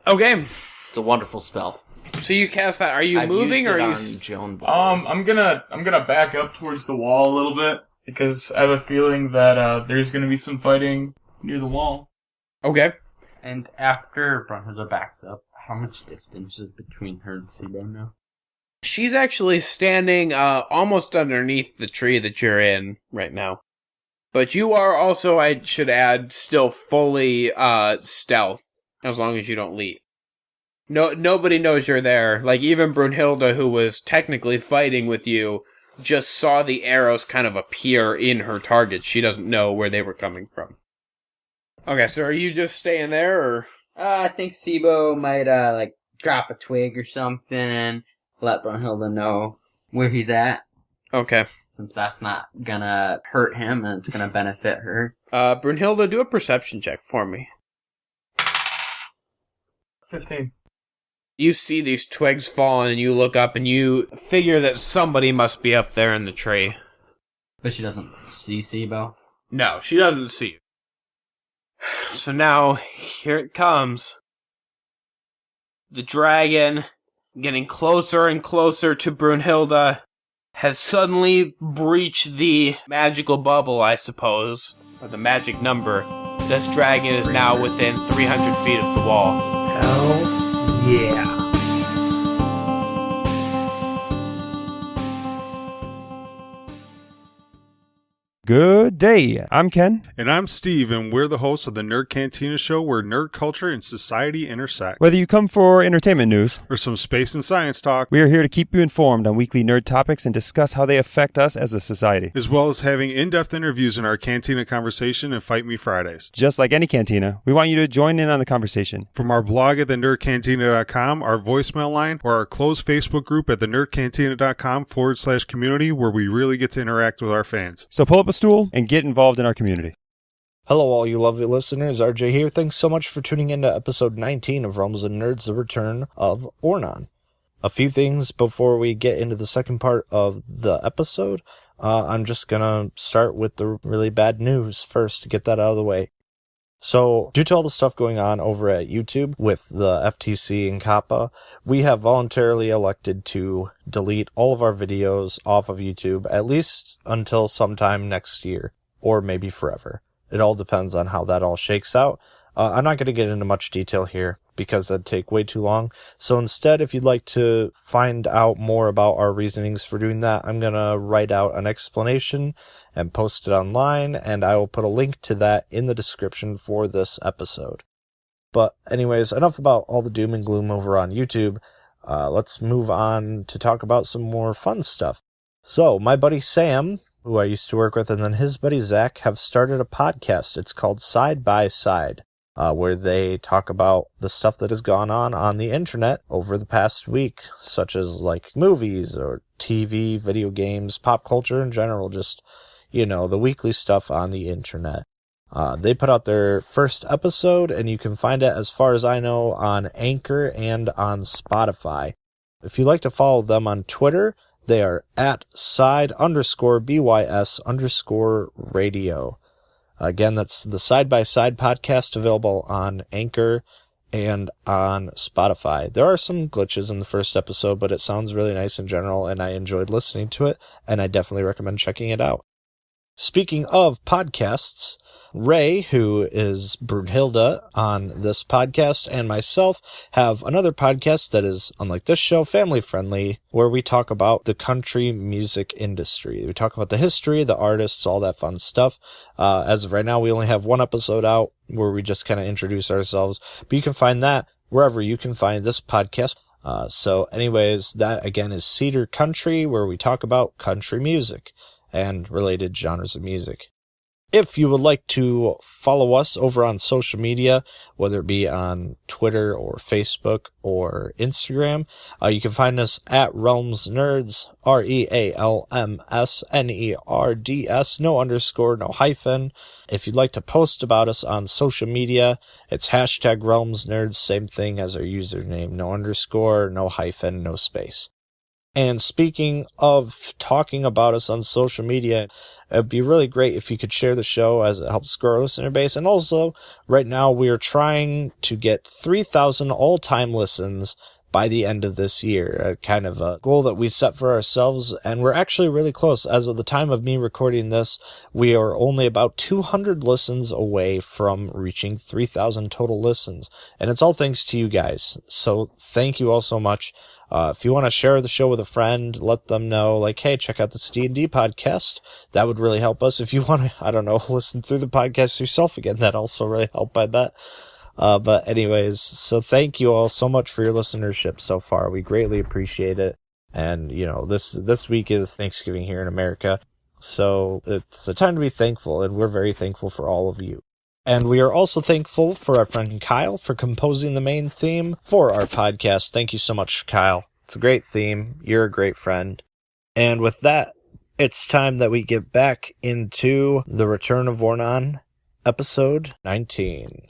Okay. It's a wonderful spell. So you cast that. Are you I've moving used or it are on you... Joan before. I'm gonna back up towards the wall a little bit because I have a feeling that there's gonna be some fighting near the wall. Okay. And after Brunhilde backs up, how much distance is between her and Seebo now? She's actually standing almost underneath the tree that you're in right now. But you are also, I should add, still fully stealth, as long as you don't leap. Nobody knows you're there. Like, even Brunhilde, who was technically fighting with you, just saw the arrows kind of appear in her target. She doesn't know where they were coming from. Okay, so are you just staying there, or...? I think Seebo might, drop a twig or something and let Brunhilde know where he's at. Okay. Since that's not gonna hurt him and it's gonna benefit her. Brunhilde, do a perception check for me. 15. You see these twigs falling and you look up and you figure that somebody must be up there in the tree. But she doesn't see Seebo? No, she doesn't see you. So now, here it comes. The dragon, getting closer and closer to Brunhilde, has suddenly breached the magical bubble, I suppose, or the magic number. This dragon is now within 300 feet of the wall. Hell yeah. Good day. I'm Ken. And I'm Steve, and we're the hosts of the Nerd Cantina show where nerd culture and society intersect. Whether you come for entertainment news or some space and science talk, we are here to keep you informed on weekly nerd topics and discuss how they affect us as a society. As well as having in-depth interviews in our Cantina Conversation and Fight Me Fridays. Just like any cantina, we want you to join in on the conversation. From our blog at thenerdcantina.com, our voicemail line, or our closed Facebook group at thenerdcantina.com/community where we really get to interact with our fans. So pull up a stool and get involved in our community. Hello, all you lovely listeners. RJ here. Thanks so much for tuning in to episode 19 of Realms and Nerds, The Return of Ornon. A few things before we get into the second part of the episode. I'm just gonna start with the really bad news first to get that out of the way. So, due to all the stuff going on over at YouTube with the FTC and COPPA, we have voluntarily elected to delete all of our videos off of YouTube, at least until sometime next year, or maybe forever. It all depends on how that all shakes out. I'm not going to get into much detail here, because that'd take way too long. So instead, if you'd like to find out more about our reasonings for doing that, I'm going to write out an explanation and post it online, and I will put a link to that in the description for this episode. But anyways, enough about all the doom and gloom over on YouTube. Let's move on to talk about some more fun stuff. So, my buddy Sam, who I used to work with, and then his buddy Zach have started a podcast. It's called Side by Side. Where they talk about the stuff that has gone on the internet over the past week, such as like movies or TV, video games, pop culture in general, just, the weekly stuff on the internet. They put out their first episode, and you can find it, as far as I know, on Anchor and on Spotify. If you'd like to follow them on Twitter, they are at side_BYS_radio. Again, that's the Side by Side podcast, available on Anchor and on Spotify. There are some glitches in the first episode, but it sounds really nice in general, and I enjoyed listening to it, and I definitely recommend checking it out. Speaking of podcasts, Ray, who is Brunhilde on this podcast, and myself have another podcast that is, unlike this show, family-friendly, where we talk about the country music industry. We talk about the history, the artists, all that fun stuff. As of right now, we only have one episode out where we just kind of introduce ourselves, but you can find that wherever you can find this podcast. So anyways, that again is Cedar Country, where we talk about country music and related genres of music. If you would like to follow us over on social media, whether it be on Twitter or Facebook or Instagram, you can find us at Realms Nerds, REALMSNERDS, no underscore, no hyphen. If you'd like to post about us on social media, it's hashtag Realms Nerds, same thing as our username, no underscore, no hyphen, no space. And speaking of talking about us on social media, it'd be really great if you could share the show, as it helps grow our listener base. And also, right now we are trying to get 3,000 all-time listens by the end of this year, kind of a goal that we set for ourselves, and we're actually really close. As of the time of me recording this, we are only about 200 listens away from reaching 3,000 total listens, and it's all thanks to you guys. So thank you all so much. If you want to share the show with a friend, let them know, like, hey, check out this D&D podcast. That would really help us. If you want to, I don't know, listen through the podcast yourself again, that also really help, I bet. But anyways, so thank you all so much for your listenership so far. We greatly appreciate it. And, you know, this week is Thanksgiving here in America. So it's a time to be thankful, and we're very thankful for all of you. And we are also thankful for our friend Kyle for composing the main theme for our podcast. Thank you so much, Kyle. It's a great theme. You're a great friend. And with that, it's time that we get back into the Return of Ornon, episode 19.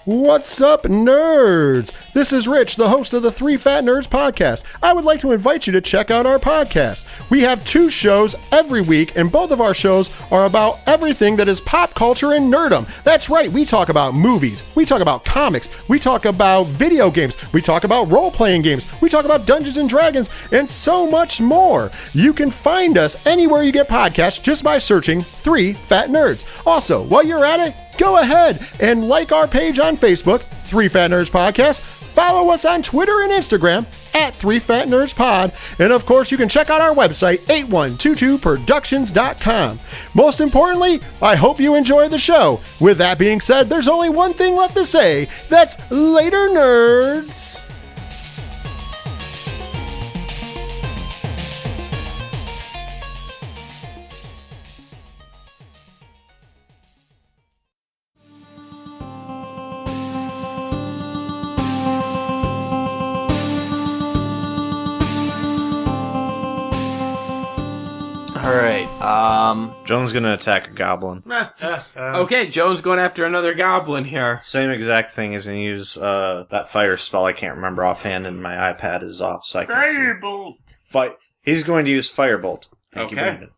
What's up, nerds? This is Rich, the host of the Three Fat Nerds podcast. I would like to invite you to check out our podcast. We have 2 shows every week, and both of our shows are about everything that is pop culture and nerdom. That's right, we talk about movies, we talk about comics, we talk about video games, we talk about role-playing games, we talk about Dungeons & Dragons, and so much more. You can find us anywhere you get podcasts just by searching 3 Fat Nerds. Also, while you're at it, go ahead and like our page on Facebook, 3 Fat Nerds Podcast. Follow us on Twitter and Instagram at 3 Fat Nerds Pod. And of course, you can check out our website, 8122productions.com. Most importantly, I hope you enjoy the show. With that being said, there's only one thing left to say. That's later, nerds. Alright, Joan's gonna attack a goblin. Okay, Joan's going after another goblin here. Same exact thing. He's gonna use that fire spell. I can't remember offhand, and my iPad is off, so I can Firebolt. He's going to use Firebolt. Thank you, Okay. Brandon.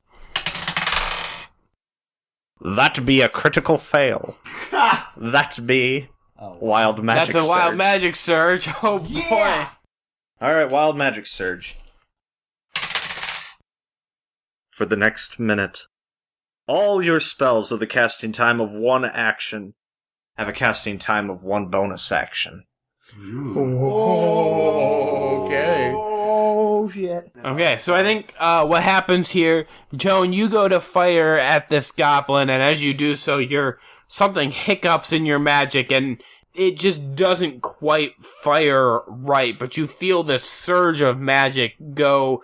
That be a critical fail. That be wild magic. That's a wild surge. magic surge. Oh boy. All right, wild magic surge. For the next minute, all your spells with a casting time of 1 action have a casting time of 1 bonus action. Okay. Oh, shit. Okay, so I think what happens here, Joan, you go to fire at this goblin, and as you do so, something hiccups in your magic, and it just doesn't quite fire right, but you feel this surge of magic go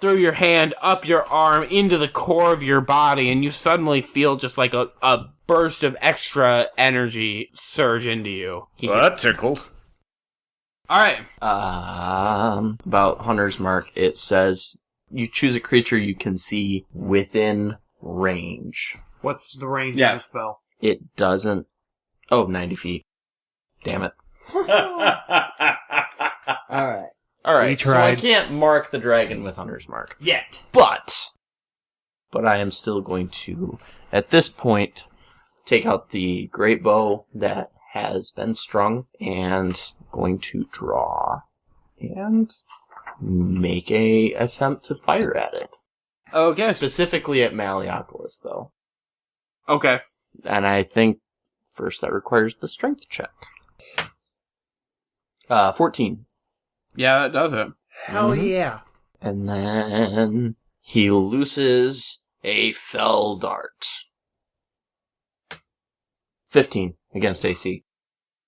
through your hand, up your arm, into the core of your body, and you suddenly feel just like a burst of extra energy surge into you. Well, that tickled. Alright. About Hunter's Mark, it says you choose a creature you can see within range. What's the range of the spell? It doesn't... 90 feet. Damn it. Alright. Alright, so I tried. can't mark the dragon with Hunter's Mark. Yet. But I am still going to, at this point, take out the great bow that has been strung and going to draw and make a attempt to fire at it. Okay. Specifically at Malleopolis, though. Okay. And I think first that requires the strength check. 14. Yeah, that does it. Hell yeah. And then he looses a fell dart. 15 against AC.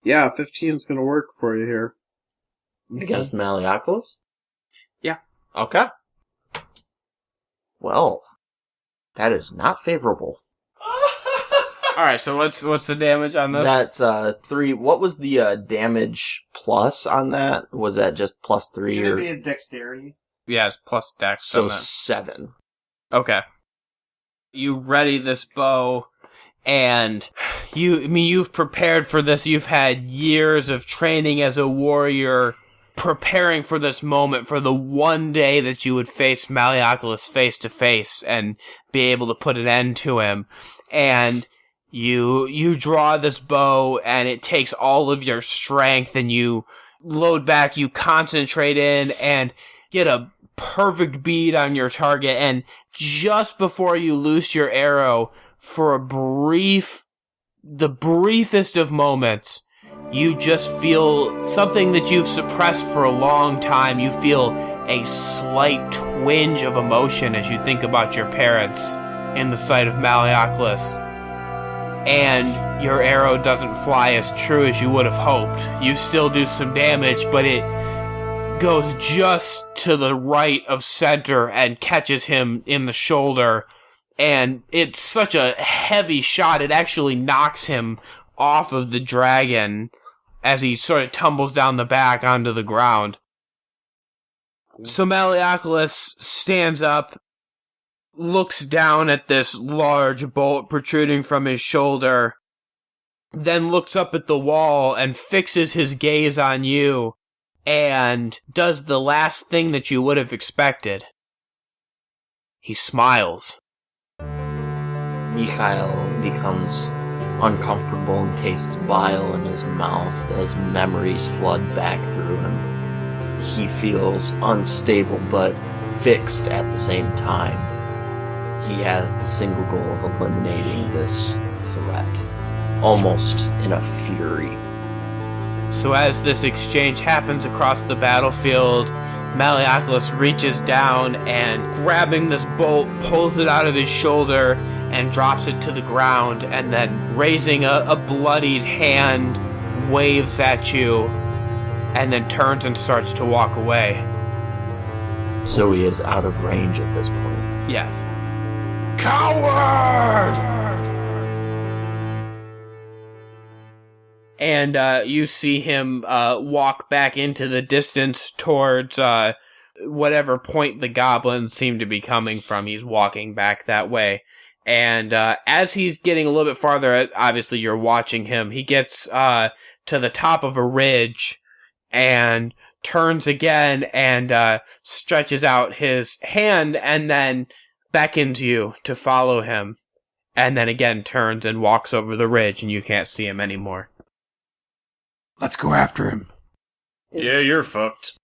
Yeah, 15's gonna work for you here. Against Malleopolis? Yeah. Okay. Well, that is not favorable. Alright, so what's the damage on this? That's 3. What was the damage plus on that? Was that just plus 3 Should it or be his dexterity? Yeah, it's plus dex. so on that. 7? Okay. You ready this bow, and you've prepared for this. You've had years of training as a warrior, preparing for this moment, for the one day that you would face Malleopolis face to face and be able to put an end to him. And You draw this bow, and it takes all of your strength, and you load back, you concentrate in, and get a perfect bead on your target, and just before you loose your arrow, for the briefest of moments, you just feel something that you've suppressed for a long time. You feel a slight twinge of emotion as you think about your parents in the sight of Malleopolis. And your arrow doesn't fly as true as you would have hoped. You still do some damage, but it goes just to the right of center and catches him in the shoulder. And it's such a heavy shot, it actually knocks him off of the dragon as he sort of tumbles down the back onto the ground. So Malleopolis stands up, looks down at this large bolt protruding from his shoulder, then looks up at the wall and fixes his gaze on you, and does the last thing that you would have expected. He smiles. Mikhail becomes uncomfortable and tastes bile in his mouth as memories flood back through him. He feels unstable but fixed at the same time. He has the single goal of eliminating this threat, almost in a fury. So as this exchange happens across the battlefield, Malleopolis reaches down and, grabbing this bolt, pulls it out of his shoulder and drops it to the ground, and then, raising a bloodied hand, waves at you, and then turns and starts to walk away. So he is out of range at this point. Yes. Coward! And you see him walk back into the distance towards whatever point the goblins seem to be coming from. He's walking back that way. And as he's getting a little bit farther, obviously you're watching him, he gets to the top of a ridge and turns again and stretches out his hand and then beckons you to follow him. And then again turns and walks over the ridge and you can't see him anymore. Let's go after him. Yeah, you're fucked.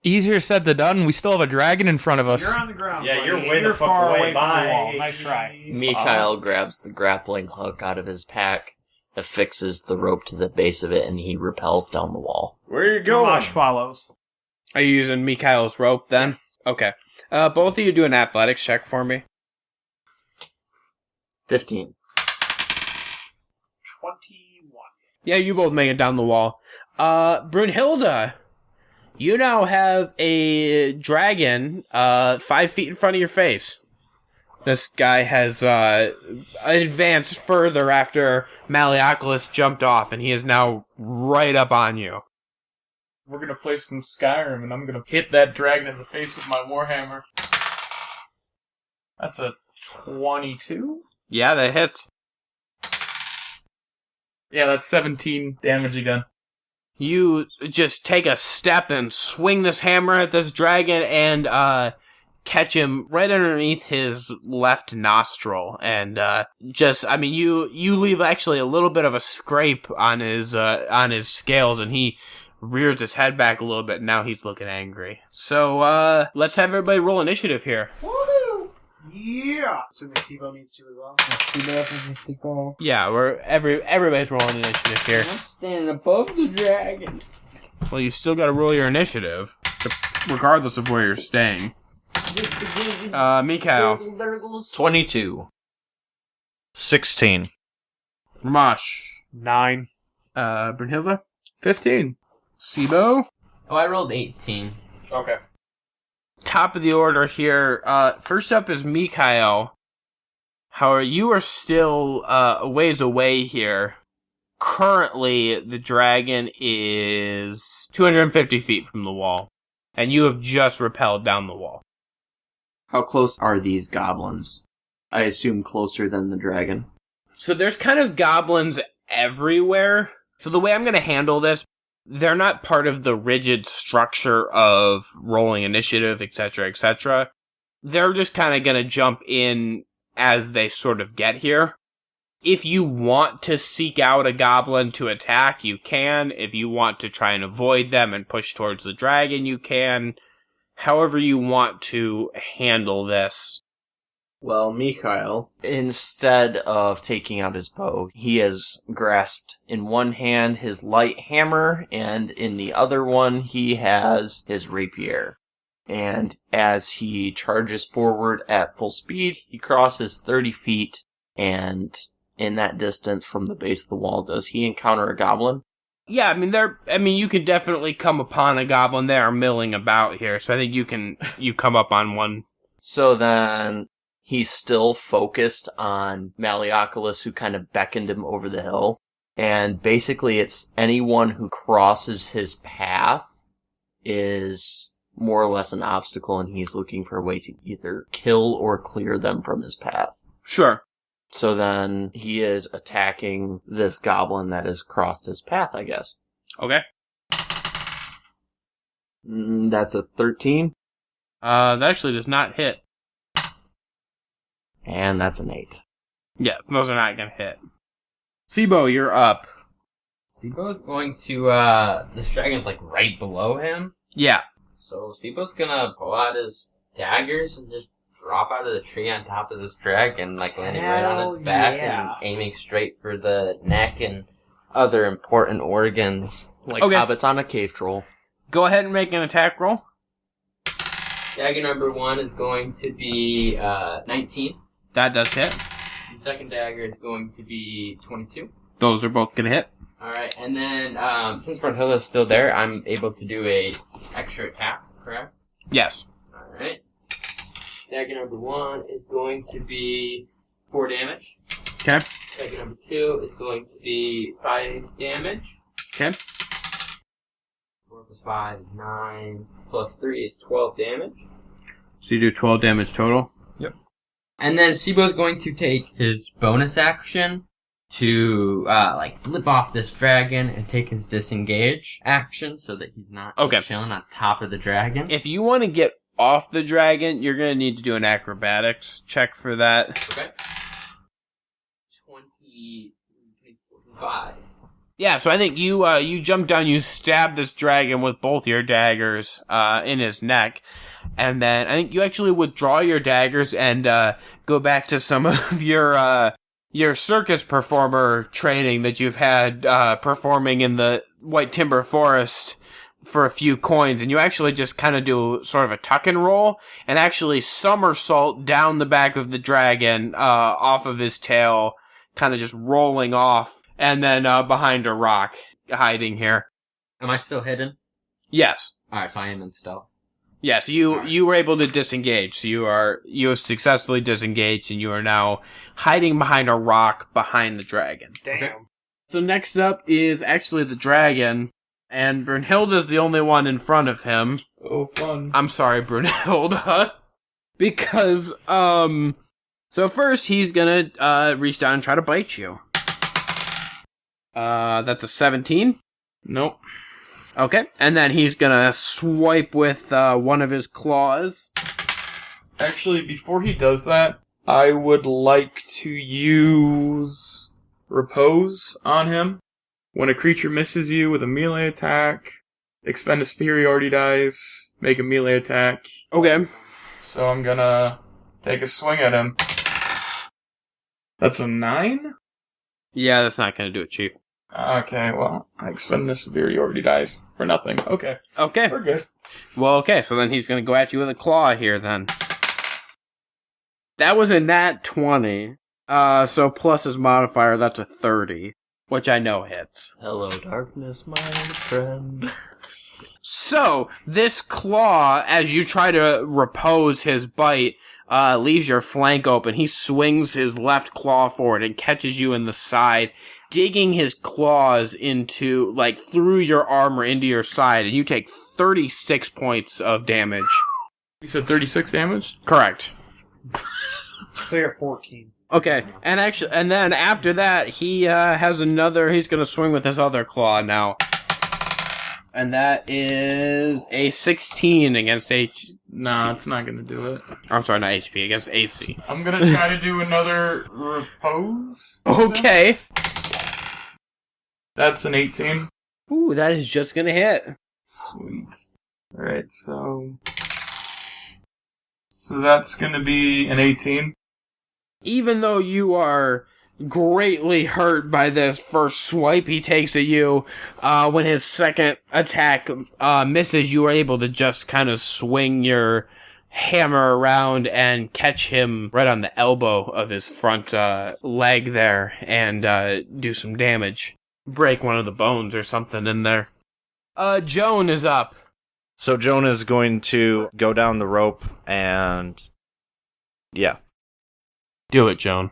Easier said than done. We still have a dragon in front of us. You're on the ground. Yeah, buddy. you're way the fuck far away. away from Bye. the wall. Nice try. Mikhail grabs the grappling hook out of his pack, affixes the rope to the base of it, and he rappels down the wall. Where are you going? Rhomash follows. Are you using Mikhail's rope then? Yes. Okay. Both of you do an athletics check for me. 15. 21. Yeah, you both make it down the wall. Brunhilde, you now have a dragon 5 feet in front of your face. This guy has advanced further after Malleopolis jumped off, and he is now right up on you. We're gonna play some Skyrim, and I'm gonna hit that dragon in the face with my warhammer. That's a 22? Yeah, that hits. Yeah, that's 17 damage again. You just take a step and swing this hammer at this dragon and catch him right underneath his left nostril. And you leave actually a little bit of a scrape on his scales, and he rears his head back a little bit, and now he's looking angry. So let's have everybody roll initiative here. Woo! Yeah! So Seebo needs to as well. Yeah, everybody's rolling initiative here. I'm standing above the dragon. Well, you still got to roll your initiative, regardless of where you're staying. Mikhail. 22. 16. Rhomash. 9. Brunhilde. 15. Seebo. Oh, I rolled 18. Okay. Top of the order here. First up is Mikhail. However, you are still a ways away here. Currently, the dragon is 250 feet from the wall, and you have just rappelled down the wall. How close are these goblins? I assume closer than the dragon. So there's kind of goblins everywhere. So the way I'm going to handle this, they're not part of the rigid structure of rolling initiative, etc., etc. They're just kind of going to jump in as they sort of get here. If you want to seek out a goblin to attack, you can. If you want to try and avoid them and push towards the dragon, you can. However you want to handle this. Well, Mikhail, instead of taking out his bow, he has grasped in one hand his light hammer, and in the other one he has his rapier. And as he charges forward at full speed, he crosses 30 feet, and in that distance from the base of the wall, does he encounter a goblin? Yeah, you can definitely come upon a goblin. They are milling about here, so I think you come up on one. So then he's still focused on Malleoculus, who kind of beckoned him over the hill. And basically it's anyone who crosses his path is more or less an obstacle, and he's looking for a way to either kill or clear them from his path. Sure. So then he is attacking this goblin that has crossed his path, I guess. Okay. That's a 13. That actually does not hit. And that's an 8. Yes, those are not going to hit. Seebo, you're up. Seebo's going to, this dragon's like right below him. Yeah. So Seebo's gonna pull out his daggers and just drop out of the tree on top of this dragon, like landing right on its back and aiming straight for the neck and other important organs. Like hobbits on a cave troll. Go ahead and make an attack roll. Dagger number 1 is going to be 19. That does hit. The second dagger is going to be 22. Those are both going to hit. Alright, and then since Brunhilde is still there, I'm able to do a extra attack, correct? Yes. Alright. Dagger number 1 is going to be 4 damage. Okay. Dagger number 2 is going to be 5 damage. Okay. 4 plus 5 is 9. Plus 3 is 12 damage. So you do 12 damage total? Yep. And then Seebo's going to take his bonus action to, flip off this dragon and take his disengage action so that he's not chilling on top of the dragon. If you want to get off the dragon, you're going to need to do an acrobatics check for that. Okay. 25. Yeah, so I think you jump down, you stab this dragon with both your daggers in his neck, and then I think you actually withdraw your daggers and go back to some of your circus performer training that you've had performing in the White Timber Forest for a few coins, and you actually just kind of do sort of a tuck and roll and actually somersault down the back of the dragon off of his tail, kind of just rolling off, and then behind a rock, hiding here. Am I still hidden? Yes. Alright, so I am in stealth. Yes, you were able to disengage, so you have successfully disengaged, and you are now hiding behind a rock behind the dragon. Damn. Okay. So next up is actually the dragon, and Brunhilde is the only one in front of him. Oh, fun. I'm sorry, Brunhilde. Because, so first he's gonna reach down and try to bite you. That's a 17. Nope. Okay, and then he's gonna swipe with one of his claws. Actually, before he does that, I would like to use Repose on him. When a creature misses you with a melee attack, expend a superiority dice, make a melee attack. Okay. So I'm gonna take a swing at him. That's a 9? Yeah, that's not gonna do it, Chief. Okay, well, I expend the superiority dice for nothing. Okay. Okay. We're good. Well, okay, so then he's going to go at you with a claw here, then. That was a nat 20. So plus his modifier, that's a 30. Which I know hits. Hello, darkness, my friend. So, this claw, as you try to repose his bite, leaves your flank open. He swings his left claw forward and catches you in the side, digging his claws into, through your armor into your side, and you take 36 points of damage. You said 36 damage? Correct. So you're 14. Okay, and then after that, he has another, he's gonna swing with his other claw now. And that is a 16 against Nah, it's not gonna do it. I'm sorry, not HP, against AC. I'm gonna try to do another repose. Okay. That's an 18. Ooh, that is just gonna hit. Sweet. Alright, so that's gonna be an 18. Even though you are greatly hurt by this first swipe he takes at you, when his second attack misses, you are able to just kind of swing your hammer around and catch him right on the elbow of his front leg there and do some damage. Break one of the bones or something in there. Joan is up. So Joan is going to go down the rope and... yeah. Do it, Joan.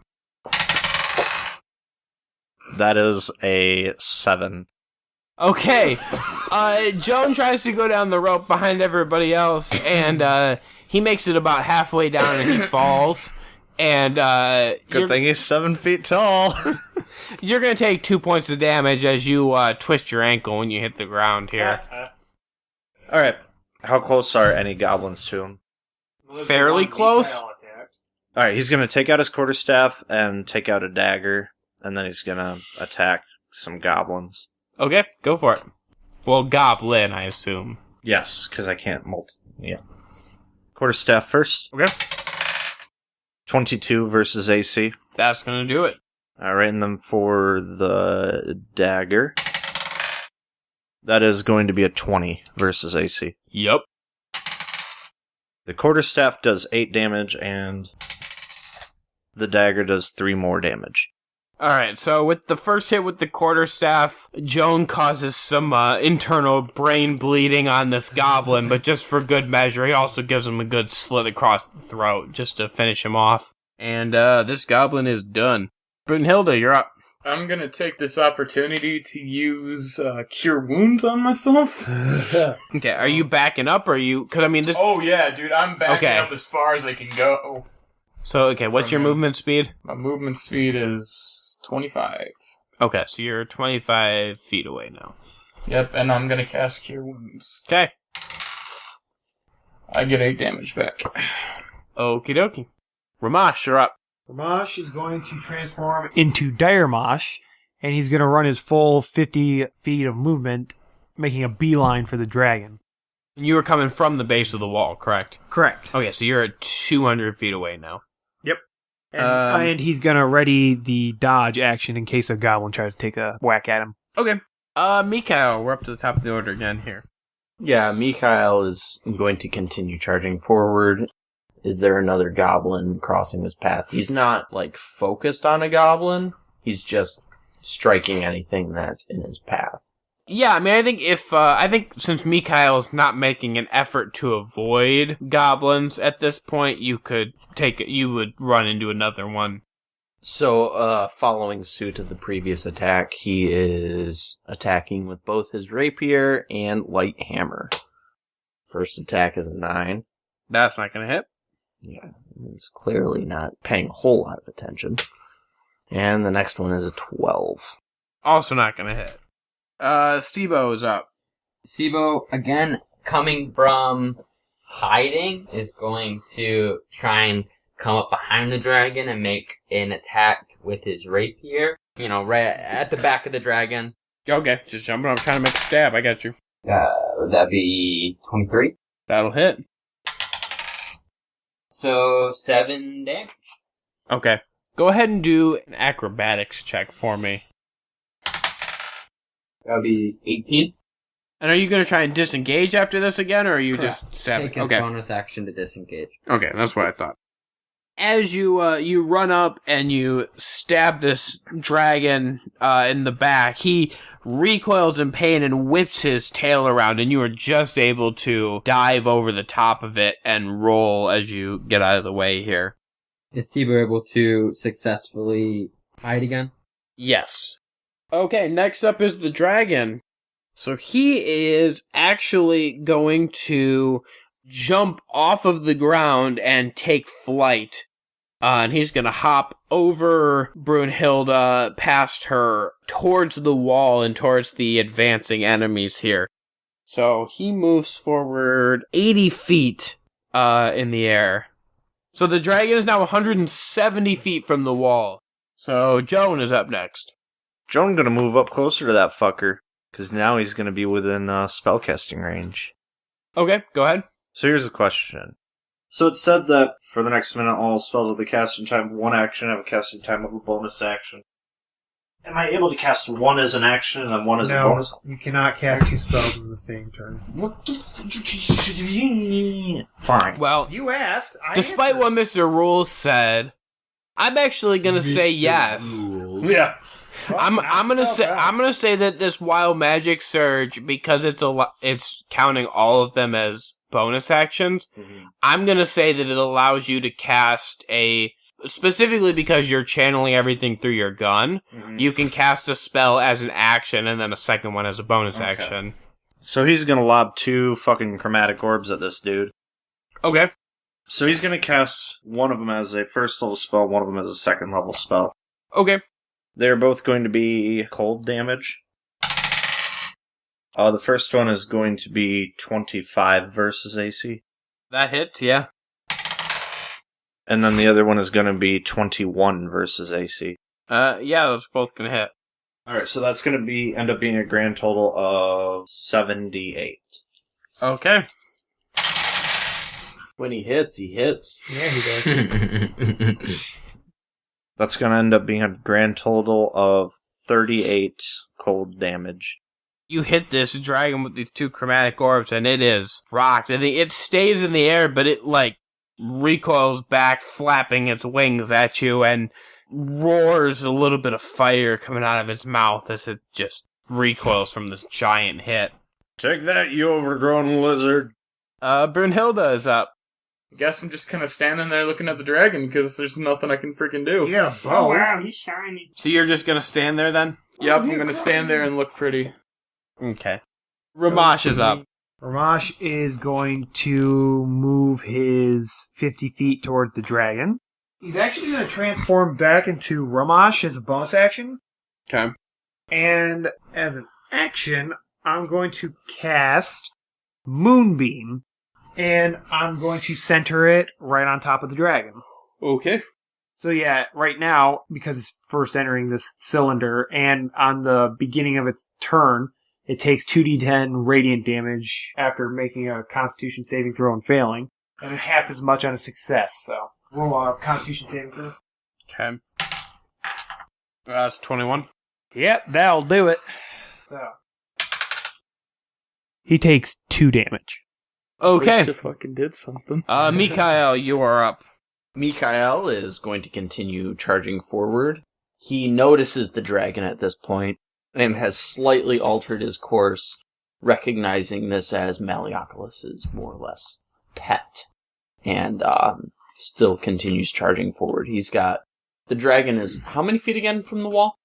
That is a 7. Okay. Joan tries to go down the rope behind everybody else, and he makes it about halfway down and he falls. And good thing he's 7 feet tall. You're going to take 2 points of damage as you twist your ankle when you hit the ground here. Alright. How close are any goblins to him? Fairly close. Alright, he's going to take out his quarterstaff and take out a dagger. And then he's gonna attack some goblins. Okay, go for it. Well, goblin, I assume. Yes, because I can't yeah. Quarterstaff first. Okay. 22 versus AC. That's gonna do it. Alright, and then for the dagger, that is going to be a 20 versus AC. Yep. The quarterstaff does 8 damage, and the dagger does 3 more damage. Alright, so with the first hit with the quarterstaff, Joan causes some internal brain bleeding on this goblin, but just for good measure, he also gives him a good slit across the throat, just to finish him off. And this goblin is done. Brunhilde, you're up. I'm gonna take this opportunity to use Cure Wounds on myself. Okay, are you backing up, or are you... Because, I mean, this... Oh, yeah, dude, I'm backing up as far as I can go. So, okay, what's your movement speed? My movement speed is 25. Okay, so you're 25 feet away now. Yep, and I'm gonna cast Cure Wounds. Okay. I get 8 damage back. Okie dokie. Rhomash, you're up. Rhomash is going to transform into Diremosh, and he's going to run his full 50 feet of movement, making a beeline for the dragon. You were coming from the base of the wall, correct? Correct. Okay, so you're 200 feet away now. Yep. And he's going to ready the dodge action in case a goblin tries to take a whack at him. Okay. Mikhail, we're up to the top of the order again here. Yeah, Mikhail is going to continue charging forward. Is there another goblin crossing his path? He's not, focused on a goblin. He's just striking anything that's in his path. Yeah, I mean, I think since Mikhail's not making an effort to avoid goblins at this point, you would run into another one. So, following suit of the previous attack, he is attacking with both his rapier and light hammer. First attack is a 9. That's not gonna hit. Yeah, he's clearly not paying a whole lot of attention. And the next one is a 12. Also not gonna hit. Seebo is up. Seebo, again, coming from hiding, is going to try and come up behind the dragon and make an attack with his rapier. Right at the back of the dragon. Okay, just jumping up, trying to make a stab. I got you. Would that be 23? That'll hit. So, 7 damage. Okay. Go ahead and do an acrobatics check for me. That would be 18. And are you going to try and disengage after this again, or are you Correct. just stabbing? Take his bonus action to disengage. Okay, that's what I thought. As you run up and you stab this dragon in the back, he recoils in pain and whips his tail around, and you are just able to dive over the top of it and roll as you get out of the way here. Is Seebo able to successfully hide again? Yes. Okay, next up is the dragon. So he is actually going to jump off of the ground and take flight. And he's going to hop over Brunhilde, past her, towards the wall and towards the advancing enemies here. So he moves forward 80 feet in the air. So the dragon is now 170 feet from the wall. So Joan is up next. Joan's gonna move up closer to that fucker, because now he's gonna be within spellcasting range. Okay, go ahead. So here's the question. So it said that for the next minute, all spells with the casting time of one action have a casting time of a bonus action. Am I able to cast one as an action and then one as a bonus? You cannot cast 2 spells in the same turn. What the Fine. Well, you asked. Despite what Mr. Rules said, I'm actually gonna say yes. Yeah. I'm gonna say that this wild magic surge, because it's counting all of them as bonus actions. Mm-hmm. I'm gonna say that it allows you to cast specifically because you're channeling everything through your gun. Mm-hmm. You can cast a spell as an action and then a second one as a bonus action. So he's gonna lob 2 fucking chromatic orbs at this dude. Okay. So he's gonna cast one of them as a first level spell, one of them as a second level spell. Okay. They're both going to be cold damage. The first one is going to be 25 versus AC. That hits, yeah. And then the other one is going to be 21 versus AC. Yeah, those are both going to hit. Alright, so that's going to end up being a grand total of 78. Okay. When he hits, he hits. Yeah, he does. That's going to end up being a grand total of 38 cold damage. You hit this dragon with these 2 chromatic orbs, and it is rocked. And it stays in the air, but it, recoils back, flapping its wings at you, and roars a little bit of fire coming out of its mouth as it just recoils from this giant hit. Take that, you overgrown lizard. Brunhilde is up. I guess I'm just kind of standing there looking at the dragon because there's nothing I can freaking do. Yeah, Oh, wow, he's shiny. So you're just going to stand there then? Yep, I'm going to stand there and look pretty. Okay. Rhomash is up. Rhomash is going to move his 50 feet towards the dragon. He's actually going to transform back into Rhomash as a bonus action. Okay. And as an action, I'm going to cast Moonbeam. And I'm going to center it right on top of the dragon. Okay. So yeah, right now, because it's first entering this cylinder, and on the beginning of its turn, it takes 2d10 radiant damage after making a Constitution saving throw and failing, and half as much on a success. So roll a Constitution saving throw. Okay. That's 21. Yep, that'll do it. So he takes 2 damage. Okay. You fucking did something. Mikhail, you are up. Mikhail is going to continue charging forward. He notices the dragon at this point and has slightly altered his course, recognizing this as Malleopolis's more or less pet, and still continues charging forward. The dragon is how many feet again from the wall?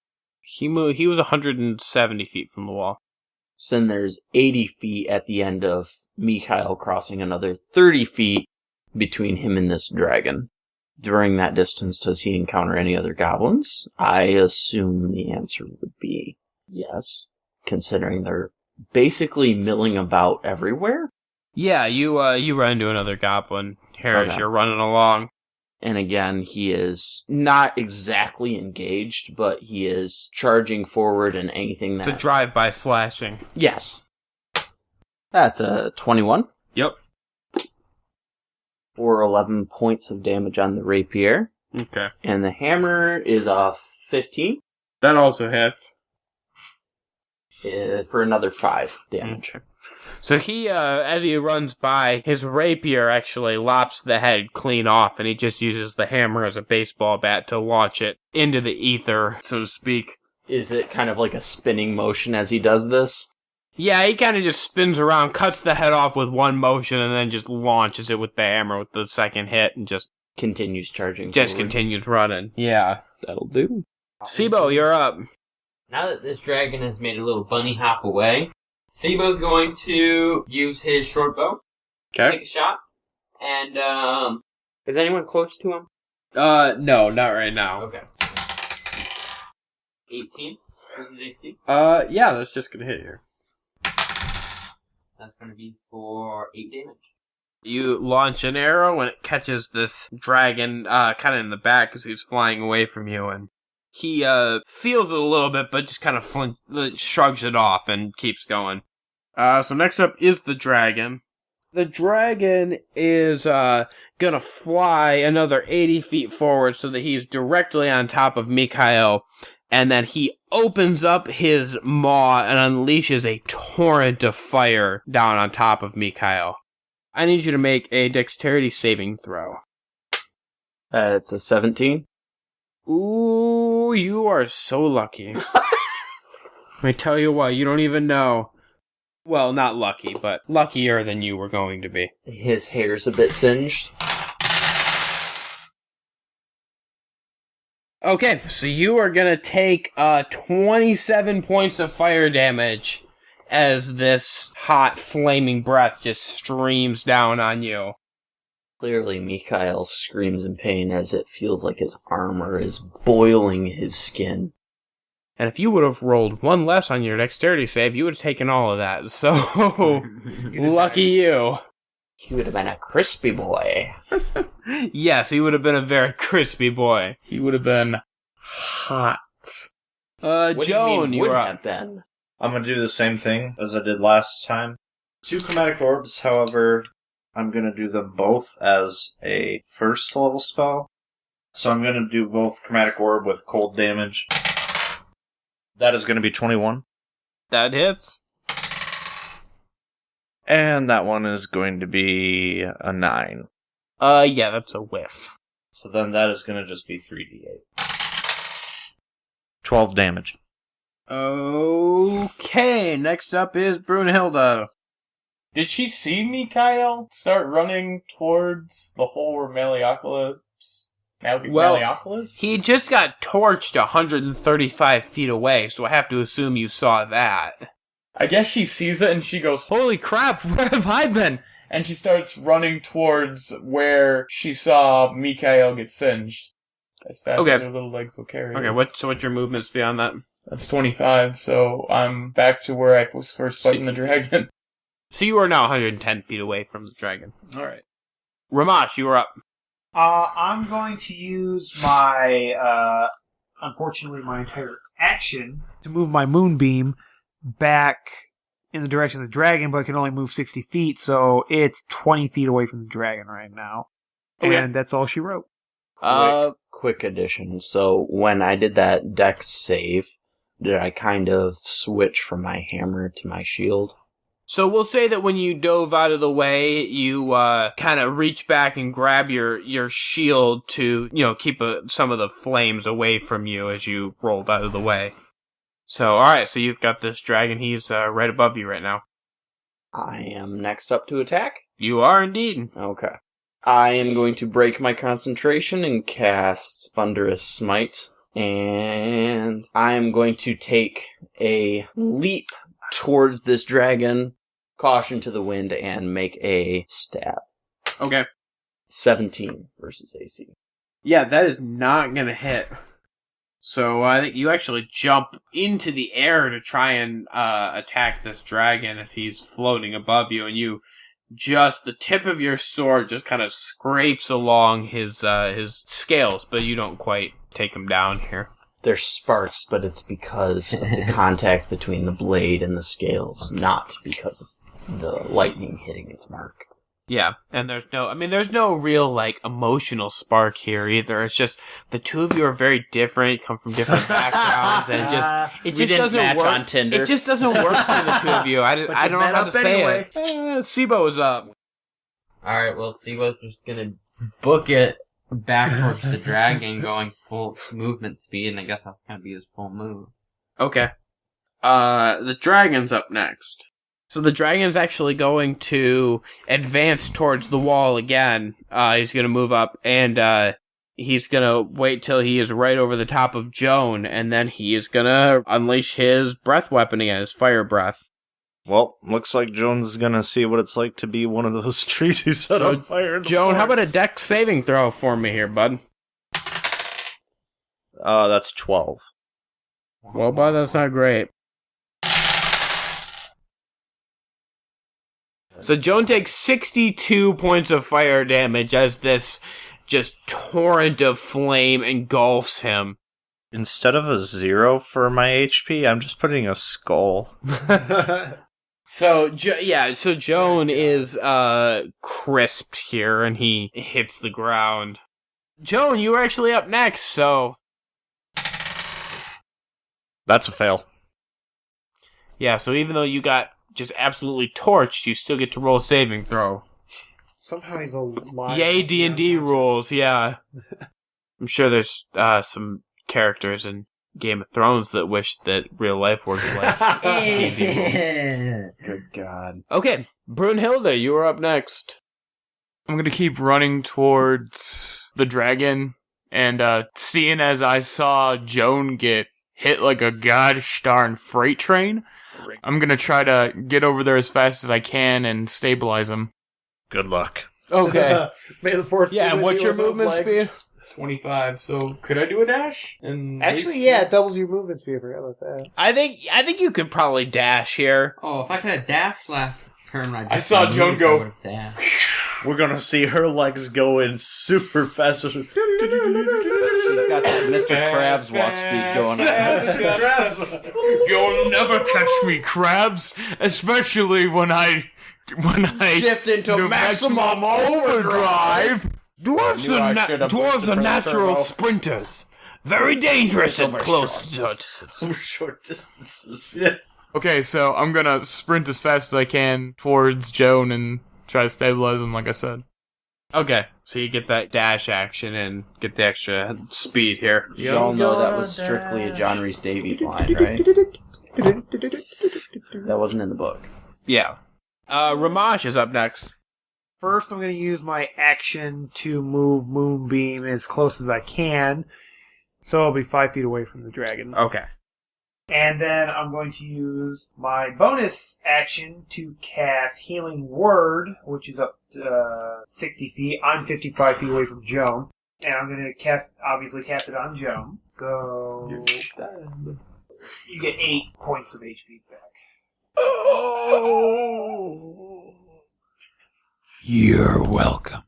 He was 170 feet from the wall. So then there's 80 feet at the end of Mikhail crossing another 30 feet between him and this dragon. During that distance, does he encounter any other goblins? I assume the answer would be yes, considering they're basically milling about everywhere. Yeah, you run into another goblin here as Okay. you're running along. And again, he is not exactly engaged, but he is charging forward and anything that... It's a drive-by slashing. Yes. That's a 21. Yep. For 11 points of damage on the rapier. Okay. And the hammer is a 15. That also hits. For another 5 damage. Okay. So he, as he runs by, his rapier actually lops the head clean off, and he just uses the hammer as a baseball bat to launch it into the ether, so to speak. Is it kind of like a spinning motion as he does this? Yeah, he kind of just spins around, cuts the head off with one motion, and then just launches it with the hammer with the second hit, and just... Continues charging Just forward. continues running. Yeah. That'll do. Seebo, you're up. Now that this dragon has made a little bunny hop away, Seebo's going to use his short bow. Okay. Take a shot. And, is anyone close to him? No, not right now. Okay. 18 versus AC. Yeah, that's just gonna hit you. That's going to be for 8 damage. You launch an arrow and it catches this dragon kind of in the back because he's flying away from you, and he feels it a little bit, but just kind of shrugs it off and keeps going. So next up is the dragon. The dragon is gonna fly another 80 feet forward so that he's directly on top of Mikhail, and then he opens up his maw and unleashes a torrent of fire down on top of Mikhail. I need you to make a dexterity saving throw. It's a 17. Ooh, you are so lucky. Let me tell you what, you don't even know. Well, not lucky, but luckier than you were going to be. His hair's a bit singed. Okay, so you are going to take 27 points of fire damage as this hot, flaming breath just streams down on you. Clearly, Mikhail screams in pain as it feels like his armor is boiling his skin. And if you would have rolled one less on your dexterity save, you would have taken all of that. So, lucky you. He would have been a crispy boy. Yes, he would have been a very crispy boy. He would have been hot. Joan, you are have been. I'm going to do the same thing as I did last time. 2 chromatic orbs, however, I'm going to do them both as a first level spell. So I'm going to do both chromatic orb with cold damage. That is going to be 21. That hits. And that one is going to be a 9. Yeah, that's a whiff. So then that is going to just be 3d8. 12 damage. Okay, next up is Brunhilde. Did she see Mikhail start running towards the hole where Malleopolis? He just got torched 135 feet away, so I have to assume you saw that. I guess she sees it and she goes, "Holy crap, where have I been?" And she starts running towards where she saw Mikhail get singed. As fast as her little legs will carry her. Okay, what's your movements beyond that? That's 25, so I'm back to where I was first fighting the dragon. So you are now 110 feet away from the dragon. Alright. Rhomash, you are up. I'm going to use my, unfortunately, my entire action to move my Moonbeam back in the direction of the dragon, but it can only move 60 feet, so it's 20 feet away from the dragon right now. Okay. And that's all she wrote. Quick addition. So when I did that dex save, did I kind of switch from my hammer to my shield? So we'll say that when you dove out of the way, you kind of reach back and grab your shield to, keep some of the flames away from you as you rolled out of the way. So, alright, so you've got this dragon. He's right above you right now. I am next up to attack? You are indeed. Okay. I am going to break my concentration and cast Thunderous Smite. And I am going to take a leap towards this dragon, caution to the wind, and make a stab. Okay. 17 versus AC. Yeah, that is not going to hit. So I think you actually jump into the air to try and attack this dragon as he's floating above you, and the tip of your sword just kind of scrapes along his scales, but you don't quite take him down here. There's sparks, but it's because of the contact between the blade and the scales, not because of the lightning hitting its mark. Yeah, and there's no real, emotional spark here either. It's just, the two of you are very different, come from different backgrounds, and it just doesn't match work. on Tinder. It just doesn't work for the two of you. I don't know how to say it. Seebo is up. Alright, well, Seebo's just gonna book it back towards the dragon, going full movement speed, and I guess that's gonna be his full move. Okay. The dragon's up next. So the dragon's actually going to advance towards the wall again. He's going to move up, and he's going to wait till he is right over the top of Joan, and then he is going to unleash his breath weapon again, his fire breath. Well, looks like Joan's going to see what it's like to be one of those trees he set on fire. Joan, how about a dex saving throw for me here, bud? That's 12. Well, bud, that's not great. So Joan takes 62 points of fire damage as this just torrent of flame engulfs him. Instead of a 0 for my HP, I'm just putting a skull. So Joan is crisped here, and he hits the ground. Joan, you were actually up next, so... That's a fail. Yeah, so even though you got just absolutely torched, you still get to roll a saving throw. Somehow he's alive. Yay, D&D rules, yeah. I'm sure there's some characters in Game of Thrones that wish that real life works like D&D rules. Good God. Okay, Brunhilde, you are up next. I'm gonna keep running towards the dragon, and seeing as I saw Joan get hit like a gosh darn freight train, I'm gonna try to get over there as fast as I can and stabilize him. Good luck. Okay. May the fourth. Yeah, and what's your movement speed? 25, so could I do a dash? And Actually, yeah, it doubles your movement speed. I forgot about that. I think you could probably dash here. Oh, if I could have dashed last turn, I saw Joan go. We're gonna see her legs going super fast. She's got that Mr. Krabs walk speed going on. You'll never catch me, Krabs. Especially when I shift into maximum overdrive. Dwarves are natural sprinters. Very dangerous at close short distances. Yeah. Okay, so I'm gonna sprint as fast as I can towards Joan and try to stabilize him, like I said. Okay, so you get that dash action and get the extra speed here. You all know that was strictly a John Rhys Davies line, right? That wasn't in the book. Yeah. Rhomash is up next. First, I'm going to use my action to move Moonbeam as close as I can, so I'll be 5 feet away from the dragon. Okay. And then I'm going to use my bonus action to cast Healing Word, which is up to 60 feet. I'm 55 feet away from Joan. And I'm going to obviously cast it on Joan. So you get 8 points of HP back. Oh! You're welcome.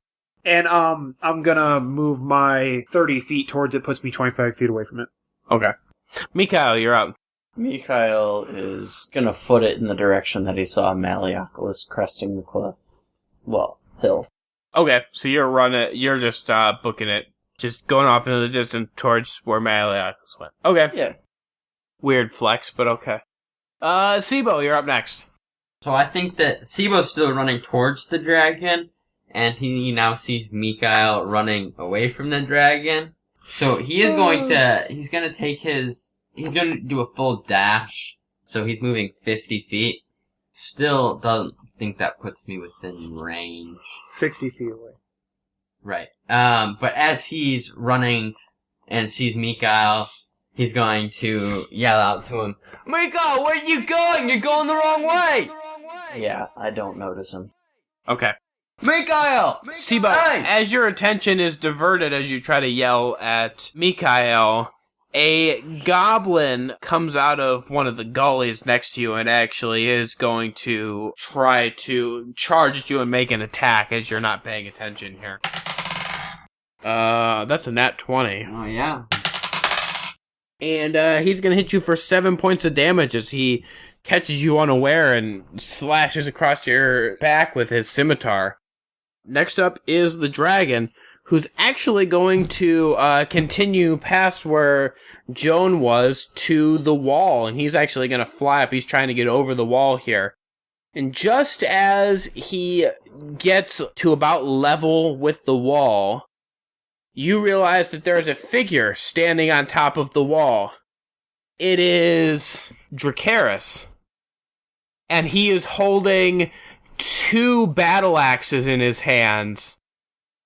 And I'm going to move my 30 feet towards it, puts me 25 feet away from it. Okay. Mikhail, you're up. Mikhail is gonna foot it in the direction that he saw Malleoculus cresting the cliff. Well, hill. Okay, so you're just booking it. Just going off into the distance towards where Malleoculus went. Okay. Yeah. Weird flex, but okay. Seebo, you're up next. So I think that Seebo's still running towards the dragon, and he now sees Mikhail running away from the dragon. So he's going to do a full dash, so he's moving 50 feet. Still doesn't think that puts me within range. 60 feet away. Right. But as he's running and sees Mikhail, he's going to yell out to him, "Mikhail, where are you going? You're going the wrong way!" Yeah, I don't notice him. Okay. Mikhail! Seebo, as your attention is diverted as you try to yell at Mikhail, a goblin comes out of one of the gullies next to you and actually is going to try to charge at you and make an attack as you're not paying attention here. That's a nat 20. Oh, yeah. And he's going to hit you for 7 points of damage as he catches you unaware and slashes across your back with his scimitar. Next up is the dragon, who's actually going to continue past where Joan was to the wall, and he's actually going to fly up. He's trying to get over the wall here. And just as he gets to about level with the wall, you realize that there is a figure standing on top of the wall. It is Dracarys. And he is holding 2 battle axes in his hands.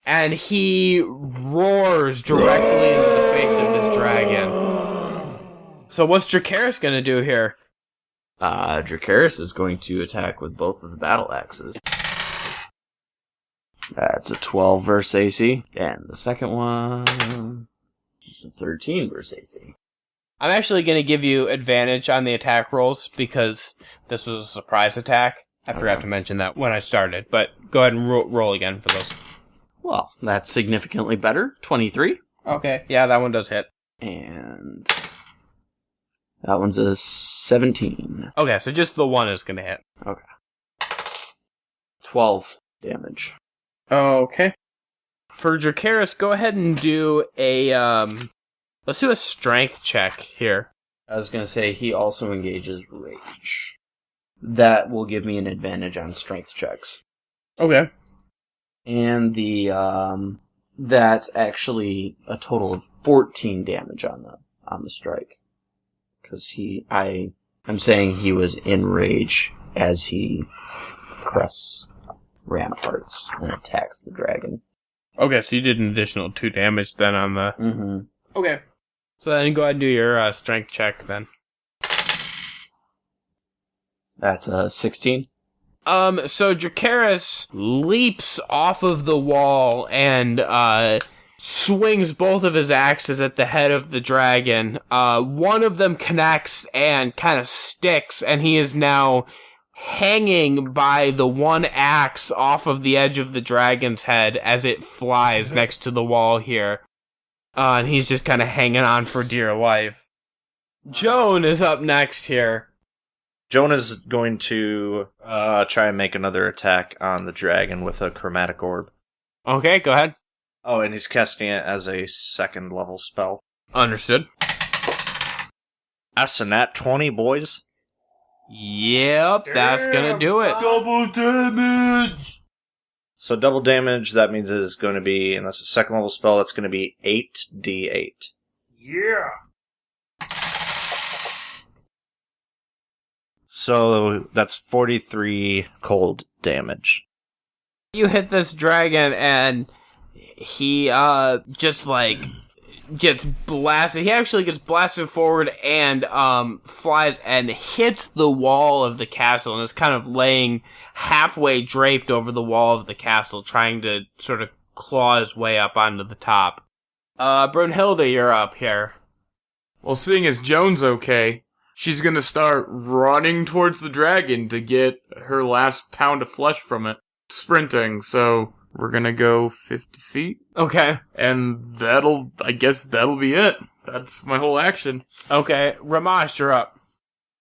And he roars directly into the face of this dragon. So what's Dracarys going to do here? Dracarys is going to attack with both of the battle axes. That's a 12 versus AC. And the second one is a 13 versus AC. I'm actually going to give you advantage on the attack rolls because this was a surprise attack. I forgot to mention that when I started, but go ahead and roll again for those. Well, that's significantly better. 23. Okay, yeah, that one does hit. And that one's a 17. Okay, so just the one is going to hit. Okay. 12 damage. Okay. For Dracaris, go ahead and do a, let's do a strength check here. I was going to say, he also engages rage. That will give me an advantage on strength checks. Okay. And that's actually a total of 14 damage on the strike. Because I'm saying he was in rage as he crests ramparts and attacks the dragon. Okay, so you did an additional 2 damage then on the... Mm-hmm. Okay. So then go ahead and do your strength check then. That's a 16. So Dracaris leaps off of the wall and swings both of his axes at the head of the dragon. One of them connects and kind of sticks, and he is now hanging by the one axe off of the edge of the dragon's head as it flies next to the wall here. And he's just kind of hanging on for dear life. Joan is up next here. Joan is going to try and make another attack on the dragon with a chromatic orb. Okay, go ahead. Oh, and he's casting it as a 2nd level spell. Understood. That's a nat 20, boys. Yep, that's gonna do it. Double damage! So double damage, that means it's going to be, and that's a 2nd level spell, that's going to be 8d8. Yeah. So that's 43 cold damage. You hit this dragon and he just like gets blasted. He actually gets blasted forward and flies and hits the wall of the castle and is kind of laying halfway draped over the wall of the castle, trying to sort of claw his way up onto the top. Brunhilde, you're up here. Well, seeing as Joan's okay, she's gonna start running towards the dragon to get her last pound of flesh from it. Sprinting, so we're gonna go 50 feet. Okay. And I guess that'll be it. That's my whole action. Okay, Rhomash, you're up.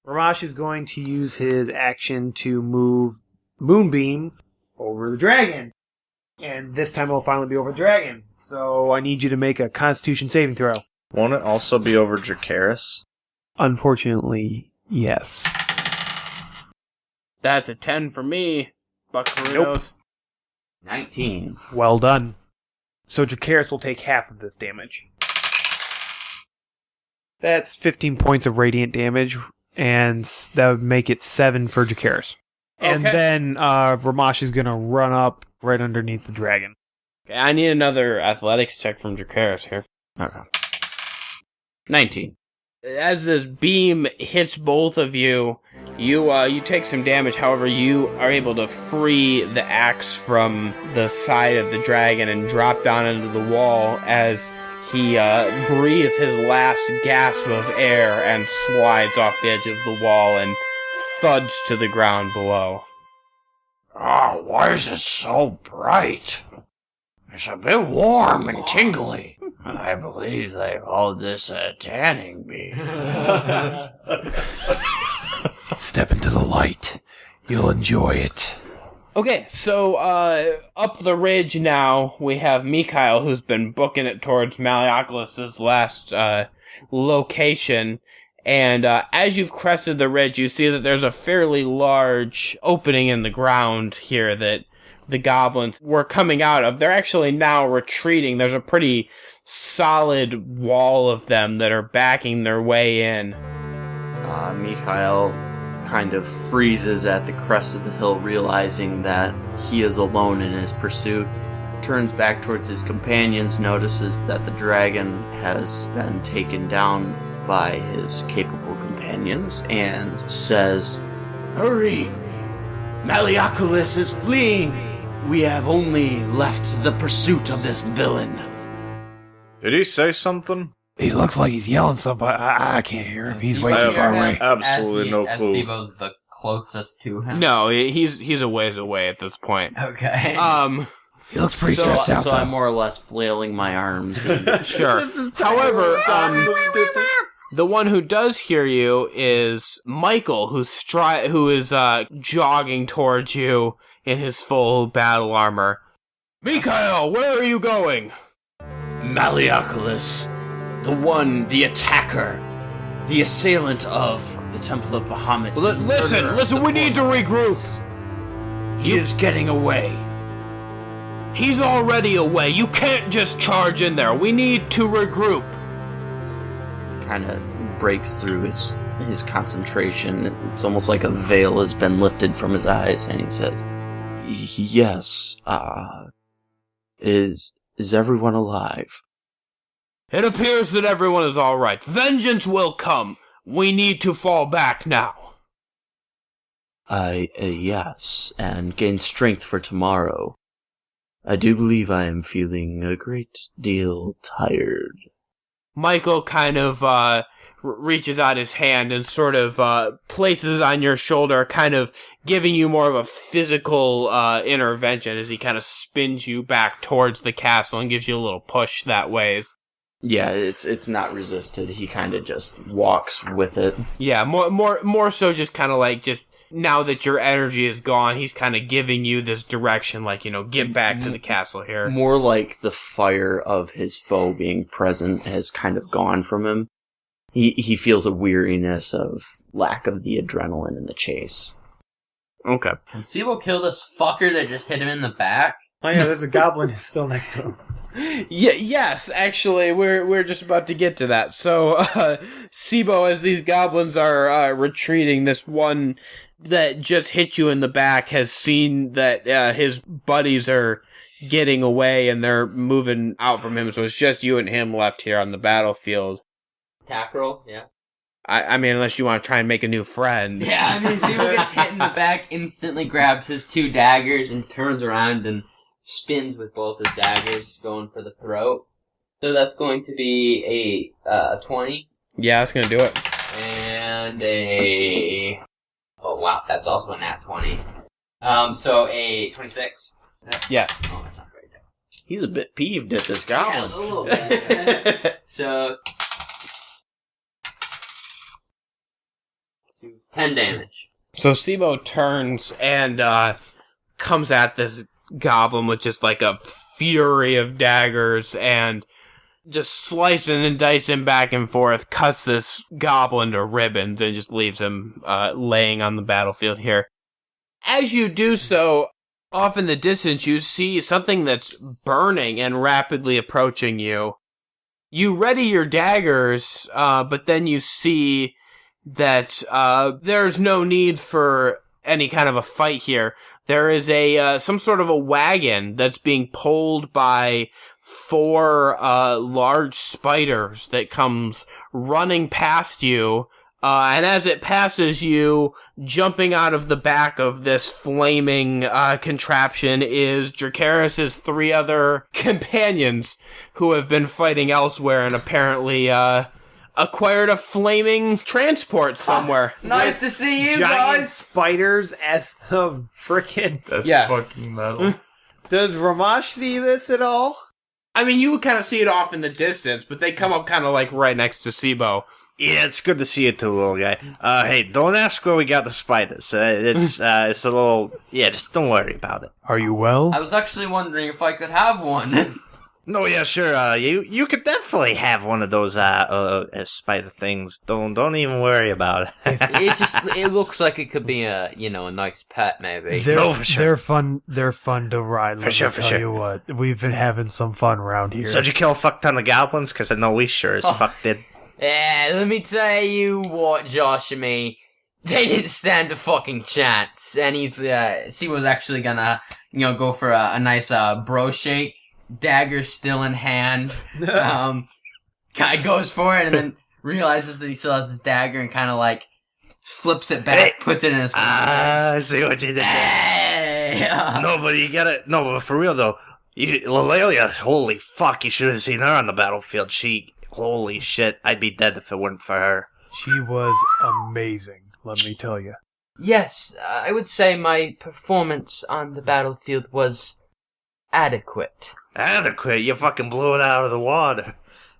Rhomash is going to use his action to move Moonbeam over the dragon. And this time it'll finally be over the dragon. So I need you to make a Constitution saving throw. Won't it also be over Dracaris? Unfortunately, yes. That's a 10 for me. Buckaroos. Nope. 19. Well done. So Dracaris will take half of this damage. That's 15 points of radiant damage, and that would make it 7 for Dracaris. And then Rhomash is going to run up right underneath the dragon. Okay, I need another athletics check from Dracaris here. Okay. 19. As this beam hits both of you, you take some damage. However, you are able to free the axe from the side of the dragon and drop down into the wall as he breathes his last gasp of air and slides off the edge of the wall and thuds to the ground below. Oh, why is it so bright? It's a bit warm and tingly. I believe they call this a tanning beam. Step into the light. You'll enjoy it. Okay, so up the ridge now, we have Mikhail, who's been booking it towards Malleopolis' last location. And as you've crested the ridge, you see that there's a fairly large opening in the ground here that the goblins were coming out of. They're actually now retreating. There's a pretty solid wall of them that are backing their way in. Mikhail kind of freezes at the crest of the hill, realizing that he is alone in his pursuit. Turns back towards his companions, notices that the dragon has been taken down by his capable companions, and says, "Hurry! Malleopolis is fleeing! We have only left the pursuit of this villain." Did he say something? He looks like he's yelling something. I can't hear him. He's way too far away. Absolutely no clue. As Seebo's the closest to him? No, he's a ways away at this point. Okay. He looks pretty stressed out. So I'm more or less flailing my arms. Sure. However, the one who does hear you is Michael, who is jogging towards you in his full battle armor. Mikhail, where are you going? Malleoculus, the attacker, the assailant of the Temple of Bahamut. Listen, we need to regroup. He is getting away. He's already away. You can't just charge in there. We need to regroup. Kind of breaks through his concentration. It's almost like a veil has been lifted from his eyes, and he says, "Yes, is everyone alive?" It appears that everyone is all right. Vengeance will come. We need to fall back now. Yes, and gain strength for tomorrow. I do believe I am feeling a great deal tired. Michael kind of reaches out his hand and sort of places it on your shoulder, kind of giving you more of a physical intervention as he kind of spins you back towards the castle and gives you a little push that ways. Yeah, it's not resisted. He kind of just walks with it. Yeah, more so just kind of like just now that your energy is gone, he's kind of giving you this direction, like, get back to the castle here. More like the fire of his foe being present has kind of gone from him. He feels a weariness of lack of the adrenaline in the chase. Okay. Can Seebo kill this fucker that just hit him in the back? Oh yeah, there's a goblin still next to him. Yes, actually, we're just about to get to that. So, Seebo, as these goblins are retreating, this one that just hit you in the back has seen that his buddies are getting away and they're moving out from him, so it's just you and him left here on the battlefield. Attack roll, yeah. I mean, unless you want to try and make a new friend. Yeah, I mean, Seebo gets hit in the back, instantly grabs his 2 daggers and turns around and spins with both his daggers, going for the throat. So that's going to be a 20. Yeah, that's going to do it. And a... Oh, wow, that's also a nat 20. So a 26. Yeah. Oh, that's not very good. He's a bit peeved at this goblin. Yeah, a little bit. So... 10 damage. So Seebo turns and comes at this goblin with just like a fury of daggers and just slicing and dicing back and forth, cuts this goblin to ribbons and just leaves him laying on the battlefield here. As you do so, off in the distance you see something that's burning and rapidly approaching you. You ready your daggers, but then you see that there's no need for any kind of a fight here. There is some sort of a wagon that's being pulled by 4 large spiders that comes running past you, and as it passes you, jumping out of the back of this flaming contraption is Dracarys' 3 other companions who have been fighting elsewhere and apparently acquired a flaming transport somewhere. Nice to see you Giant guys! spiders as the frickin'... That's fucking metal. Does Rhomash see this at all? I mean, you would kind of see it off in the distance, but they come up kind of like right next to Seebo. Yeah, it's good to see you too, little guy. Hey, don't ask where we got the spiders. It's a little... Yeah, just don't worry about it. Are you well? I was actually wondering if I could have one. No, yeah, sure. You could definitely have one of those spider things. Don't even worry about it. It looks like it could be a nice pet, maybe. For sure. They're fun to ride. Let me tell you what, we've been having some fun around here. So did you kill a fuck ton of goblins? Because I know we sure as fuck did. Yeah, let me tell you what, Josh and me, they didn't stand a fucking chance. And Seebo's actually gonna, go for a nice bro shake. Dagger still in hand. Kind of goes for it and then realizes that he still has his dagger and kind of like flips it back, puts it in his I see what you did there. No, but you gotta... No, but for real though, Lalelia, holy fuck, you should have seen her on the battlefield. Holy shit, I'd be dead if it weren't for her. She was amazing, let me tell you. Yes, I would say my performance on the battlefield was adequate. Adequate? You fucking blew it out of the water.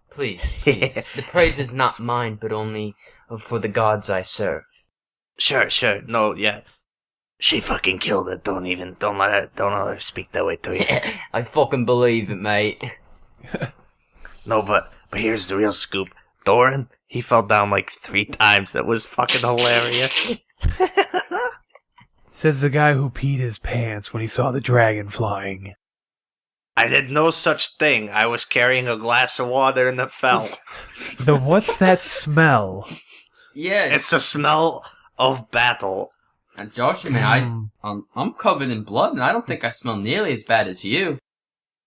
Please. The praise is not mine, but only for the gods I serve. Sure. No, yeah. She fucking killed it. Don't let her speak that way to you. I fucking believe it, mate. No, but here's the real scoop. Doran, he fell down like 3 times. That was fucking hilarious. Says the guy who peed his pants when he saw the dragon flying. I did no such thing. I was carrying a glass of water and it fell. What's that smell? Yeah. It's the smell of battle. And Josh, man, I'm covered in blood, and I don't think I smell nearly as bad as you.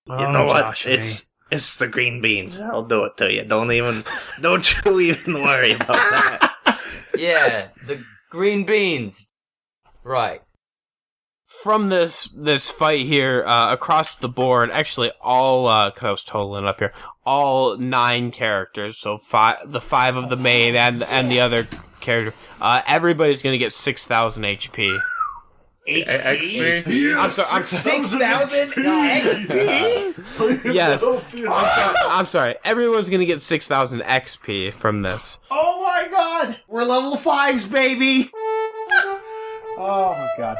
You know what? It's the green beans. I'll do it to you. Don't you even worry about that. Yeah, the green beans. Right. From this fight here, across the board, actually all, 'cause I was totaling up here, all 9 characters, so the 5 of the main and the other character, everybody's gonna get 6,000 HP. HP? I'm sorry. 6,000 XP? Yes. I'm sorry. Everyone's gonna get 6,000 XP from this. Oh my god! We're level 5s, baby! Oh my god.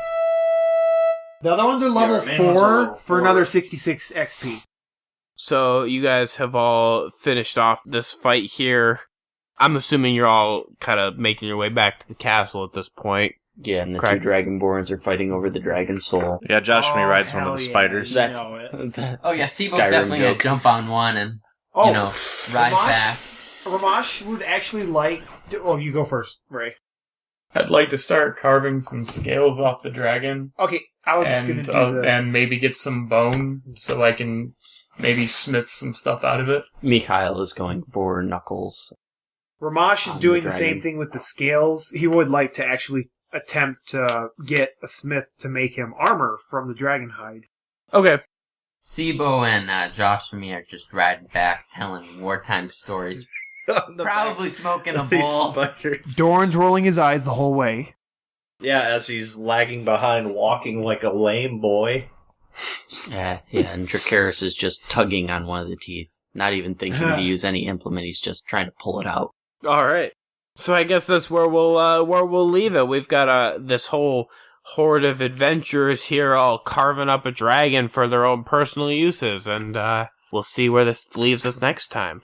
The other ones are level 4 for another 66 XP. So you guys have all finished off this fight here. I'm assuming you're all kind of making your way back to the castle at this point. Yeah, and the 2 Dragonborns are fighting over the Dragon Soul. Yeah, Josh me rides one of the spiders. Oh yeah, Seebo's definitely gonna jump on one and ride back. Rhomash would actually like to... Oh, you go first, Ray. I'd like to start carving some scales off the dragon. Okay, I was going to do and maybe get some bone so I can maybe smith some stuff out of it. Mikhail is going for knuckles. Rhomash is doing the same thing with the scales. He would like to actually attempt to get a smith to make him armor from the dragon hide. Okay. Seebo and Josh and me are just riding back, telling wartime stories. Probably smoking a bowl. Doran's rolling his eyes the whole way. Yeah, as he's lagging behind, walking like a lame boy. Yeah, and Dracarys is just tugging on one of the teeth. Not even thinking to use any implement, he's just trying to pull it out. Alright. So I guess that's where we'll leave it. We've got this whole horde of adventurers here all carving up a dragon for their own personal uses, and we'll see where this leaves us next time.